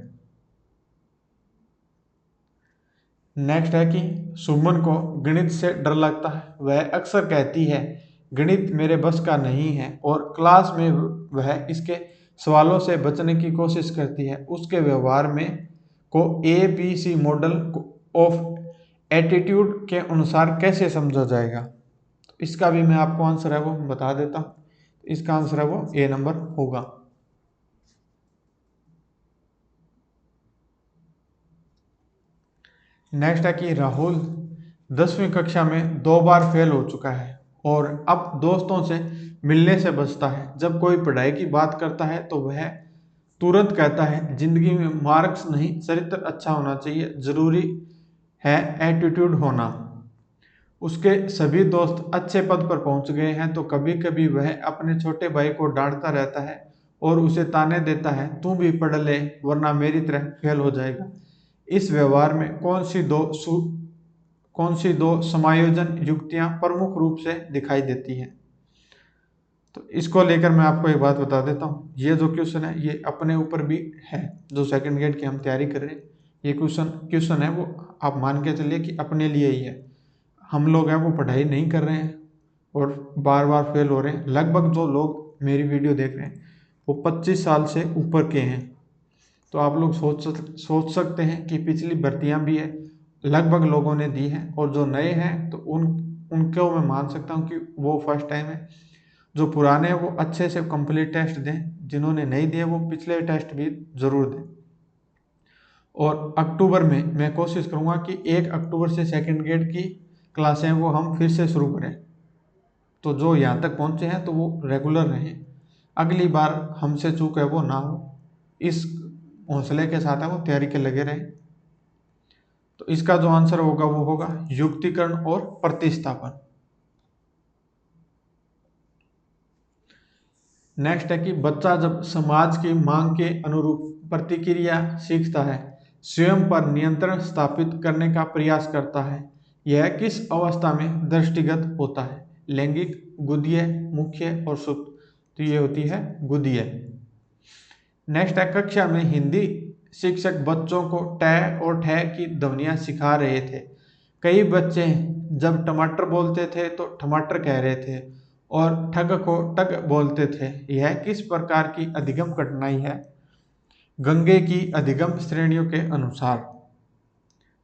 नेक्स्ट है कि सुमन को गणित से डर लगता है, वह अक्सर कहती है गणित मेरे बस का नहीं है और क्लास में वह इसके सवालों से बचने की कोशिश करती है, उसके व्यवहार में को ABC मॉडल ऑफ एटीट्यूड के अनुसार कैसे समझा जाएगा? इसका भी मैं आपको आंसर है वो बता देता हूँ। इसका आंसर है वो A नंबर होगा। नेक्स्ट है कि राहुल 10वीं कक्षा में 2 बार फेल हो चुका है और अब दोस्तों से मिलने से बचता है। जब कोई पढ़ाई की बात करता है तो वह तुरंत कहता है जिंदगी में मार्क्स नहीं, चरित्र अच्छा होना चाहिए, जरूरी है एटीट्यूड होना। उसके सभी दोस्त अच्छे पद पर पहुंच गए हैं तो कभी कभी वह अपने छोटे भाई को डांटता रहता है और उसे ताने देता है, तू भी पढ़ ले वरना मेरी तरह फेल हो जाएगा। इस व्यवहार में कौन सी दो समायोजन युक्तियां प्रमुख रूप से दिखाई देती हैं? तो इसको लेकर मैं आपको एक बात बता देता हूँ। ये जो क्वेश्चन है ये अपने ऊपर भी है, जो सेकंड गेट की हम तैयारी कर रहे हैं। ये क्वेश्चन है वो आप मान के चलिए कि अपने लिए ही है। हम लोग हैं वो पढ़ाई नहीं कर रहे हैं और बार बार फेल हो रहे हैं। लगभग जो लोग मेरी वीडियो देख रहे हैं वो 25 साल से ऊपर के हैं। तो आप लोग सोच सकते हैं कि पिछली भर्तियां भी है, लगभग लोगों ने दी हैं, और जो नए हैं तो उनको मैं मान सकता हूं कि वो फर्स्ट टाइम है। जो पुराने हैं वो अच्छे से कंप्लीट टेस्ट दें, जिन्होंने नहीं दिए वो पिछले टेस्ट भी ज़रूर दें। और अक्टूबर में मैं कोशिश करूँगा कि 1 अक्टूबर से सेकंड ग्रेड की क्लासें वो हम फिर से शुरू करें। तो जो यहाँ तक पहुँचे हैं तो वो रेगुलर रहें, अगली बार हमसे चूक है वो ना हो, इस हौसले के साथ है वो तैयारी के लगे रहें। तो इसका जो आंसर होगा वो होगा युक्तिकरण और प्रतिस्थापन। नेक्स्ट है कि बच्चा जब समाज की मांग के अनुरूप प्रतिक्रिया सीखता है, स्वयं पर नियंत्रण स्थापित करने का प्रयास करता है, यह किस अवस्था में दृष्टिगत होता है? लैंगिक, गुदीय, मुख्य और सुप्त। तो ये होती है गुदीय। नेक्स्ट है कक्षा में हिंदी शिक्षक बच्चों को ट और ठ की ध्वनियां सिखा रहे थे। कई बच्चे जब टमाटर बोलते थे तो टमाटर कह रहे थे और ठग को टग बोलते थे। यह किस प्रकार की अधिगम कठिनाई है? गंगे की अधिगम श्रेणियों के अनुसार।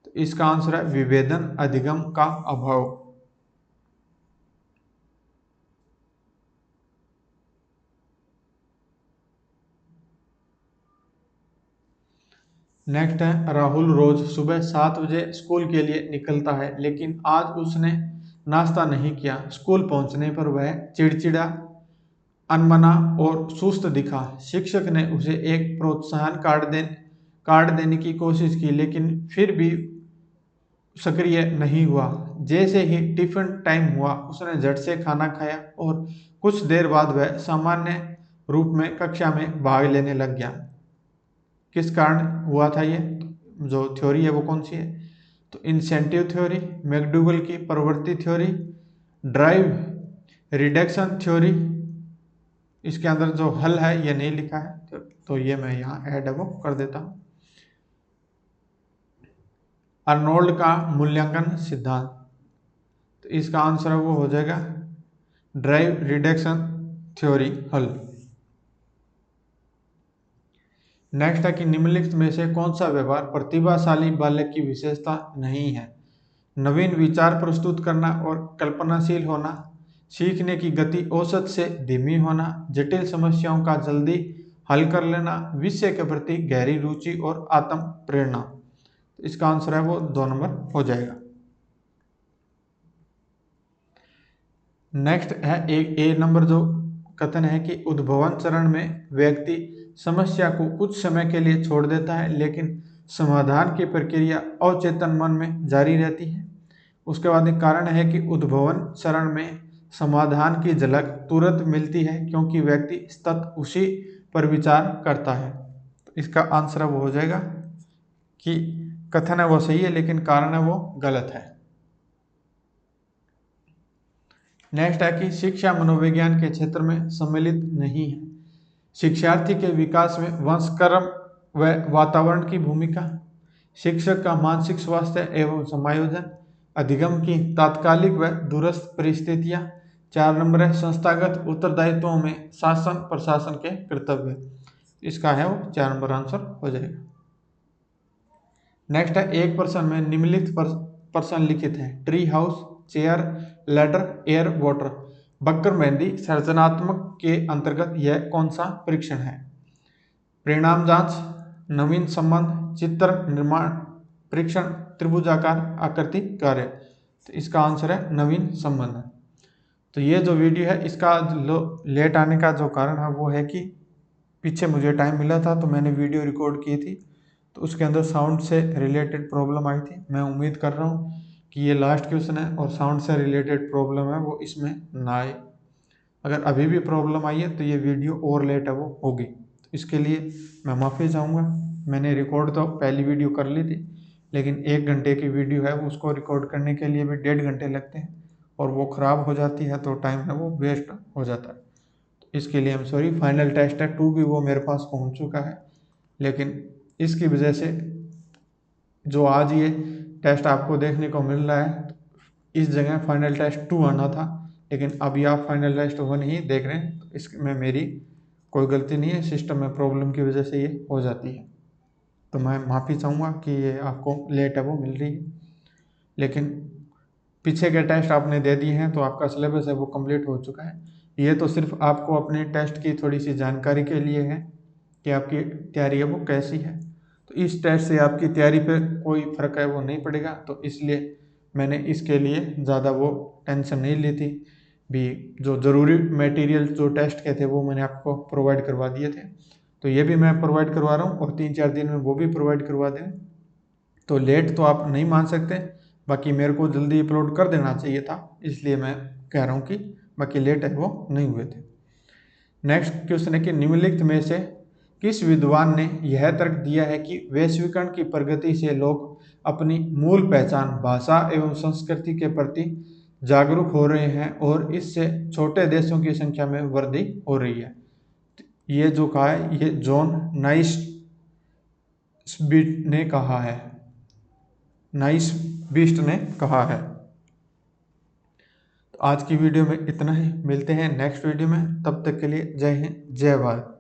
तो इसका आंसर है विभेदन अधिगम का अभाव। नेक्स्ट है राहुल रोज सुबह 7 बजे स्कूल के लिए निकलता है, लेकिन आज उसने नाश्ता नहीं किया। स्कूल पहुंचने पर वह चिड़चिड़ा, अनमना और सुस्त दिखा। शिक्षक ने उसे एक प्रोत्साहन कार्ड देने की कोशिश की, लेकिन फिर भी सक्रिय नहीं हुआ। जैसे ही टिफिन टाइम हुआ उसने झट से खाना खाया और कुछ देर बाद वह सामान्य रूप में कक्षा में भाग लेने लग गया। किस कारण हुआ था ये? जो थ्योरी है वो कौन सी है? तो इंसेंटिव थ्योरी, मैकडूगल की प्रवृत्ति थ्योरी, ड्राइव रिडक्शन थ्योरी। इसके अंदर जो हल है ये नहीं लिखा है, तो ये मैं यहाँ ऐड वो कर देता हूँ। अर्नोल्ड का मूल्यांकन सिद्धांत। तो इसका आंसर वो हो जाएगा ड्राइव रिडक्शन थ्योरी हल। नेक्स्ट है कि निम्नलिखित में से कौन सा व्यवहार प्रतिभाशाली बालक की विशेषता नहीं है? नवीन विचार प्रस्तुत करना और कल्पनाशील होना, सीखने की गति औसत से धीमी होना, जटिल समस्याओं का जल्दी हल कर लेना, विषय के प्रति गहरी रुचि और आत्म प्रेरणा। तो इसका आंसर है वो 2 नंबर हो जाएगा। नेक्स्ट है एक ए नंबर जो कथन है कि उद्भवन चरण में व्यक्ति समस्या को कुछ समय के लिए छोड़ देता है, लेकिन समाधान की प्रक्रिया अवचेतन मन में जारी रहती है। उसके बाद एक कारण है कि उद्भवन चरण में समाधान की झलक तुरंत मिलती है क्योंकि व्यक्ति सतत उसी पर विचार करता है। तो इसका आंसर वो हो जाएगा कि कथन है वो सही है लेकिन कारण है वो गलत है। नेक्स्ट है कि शिक्षा मनोविज्ञान के क्षेत्र में सम्मिलित नहीं है। शिक्षार्थी के विकास में वंश, कर्म व वातावरण की भूमिका, शिक्षक का मानसिक स्वास्थ्य एवं समायोजन, अधिगम की तात्कालिक व दूरस्थ परिस्थितियां। 4 नंबर है संस्थागत उत्तरदायित्वों में शासन प्रशासन के कर्तव्य। इसका है वो 4 नंबर आंसर हो जाएगा। नेक्स्ट है एक प्रश्न में निम्नलिखित प्रश्न लिखित है। Tree house, chair, ladder, air, water. बकर मेहंदी सृजनात्मक के अंतर्गत यह कौन सा परीक्षण है? परिणाम जांच, नवीन संबंध, चित्र निर्माण परीक्षण, त्रिभुजाकार आकृति कार्य। तो इसका आंसर है नवीन संबंध। तो ये जो वीडियो है इसका लेट आने का जो कारण है वो है कि पीछे मुझे टाइम मिला था तो मैंने वीडियो रिकॉर्ड की थी, तो उसके अंदर साउंड से रिलेटेड प्रॉब्लम आई थी। मैं उम्मीद कर रहा हूँ कि ये लास्ट क्वेश्चन है और साउंड से रिलेटेड प्रॉब्लम है वो इसमें ना आए। अगर अभी भी प्रॉब्लम आई है तो ये वीडियो और लेट है वो होगी, तो इसके लिए मैं माफ़ी चाहूँगा। मैंने रिकॉर्ड तो पहली वीडियो कर ली थी, लेकिन 1 घंटे की वीडियो है वो उसको रिकॉर्ड करने के लिए भी 1.5 घंटे लगते हैं और वो ख़राब हो जाती है तो टाइम है वो वेस्ट हो जाता है। तो इसके लिए हम सॉरी। फाइनल टेस्ट है 2 भी वो मेरे पास पहुंच चुका है, लेकिन इसकी वजह से जो आज ये टेस्ट आपको देखने को मिल रहा है इस जगह फाइनल टेस्ट 2 आना था, लेकिन अभी आप फाइनल टेस्ट 1 ही देख रहे हैं। तो इसमें मेरी कोई गलती नहीं है, सिस्टम में प्रॉब्लम की वजह से ये हो जाती है। तो मैं माफ़ी चाहूँगा कि ये आपको लेट है वो मिल रही है, लेकिन पीछे के टेस्ट आपने दे दिए हैं तो आपका सिलेबस है वो कंप्लीट हो चुका है। ये तो सिर्फ आपको अपने टेस्ट की थोड़ी सी जानकारी के लिए है कि आपकी तैयारी है वो कैसी है। तो इस टेस्ट से आपकी तैयारी पे कोई फ़र्क है वो नहीं पड़ेगा, तो इसलिए मैंने इसके लिए ज़्यादा वो टेंशन नहीं ली थी। भी जो ज़रूरी मटेरियल जो टेस्ट के थे वो मैंने आपको प्रोवाइड करवा दिए थे, तो ये भी मैं प्रोवाइड करवा रहा हूँ और 3-4 दिन में वो भी प्रोवाइड करवा दें। तो लेट तो आप नहीं मान सकते, बाकी मेरे को जल्दी अपलोड कर देना चाहिए था, इसलिए मैं कह रहा हूँ कि बाकी लेट है वो नहीं हुए थे। नेक्स्ट क्वेश्चन है कि निम्नलिखित में से किस विद्वान ने यह तर्क दिया है कि वैश्वीकरण की प्रगति से लोग अपनी मूल पहचान, भाषा एवं संस्कृति के प्रति जागरूक हो रहे हैं और इससे छोटे देशों की संख्या में वृद्धि हो रही है? ये जो कहा है ये जॉन नाइस्बिट ने कहा है, नाइस्बिट ने कहा है। तो आज की वीडियो में इतना ही, मिलते हैं नेक्स्ट वीडियो में, तब तक के लिए जय हिंद जय भारत।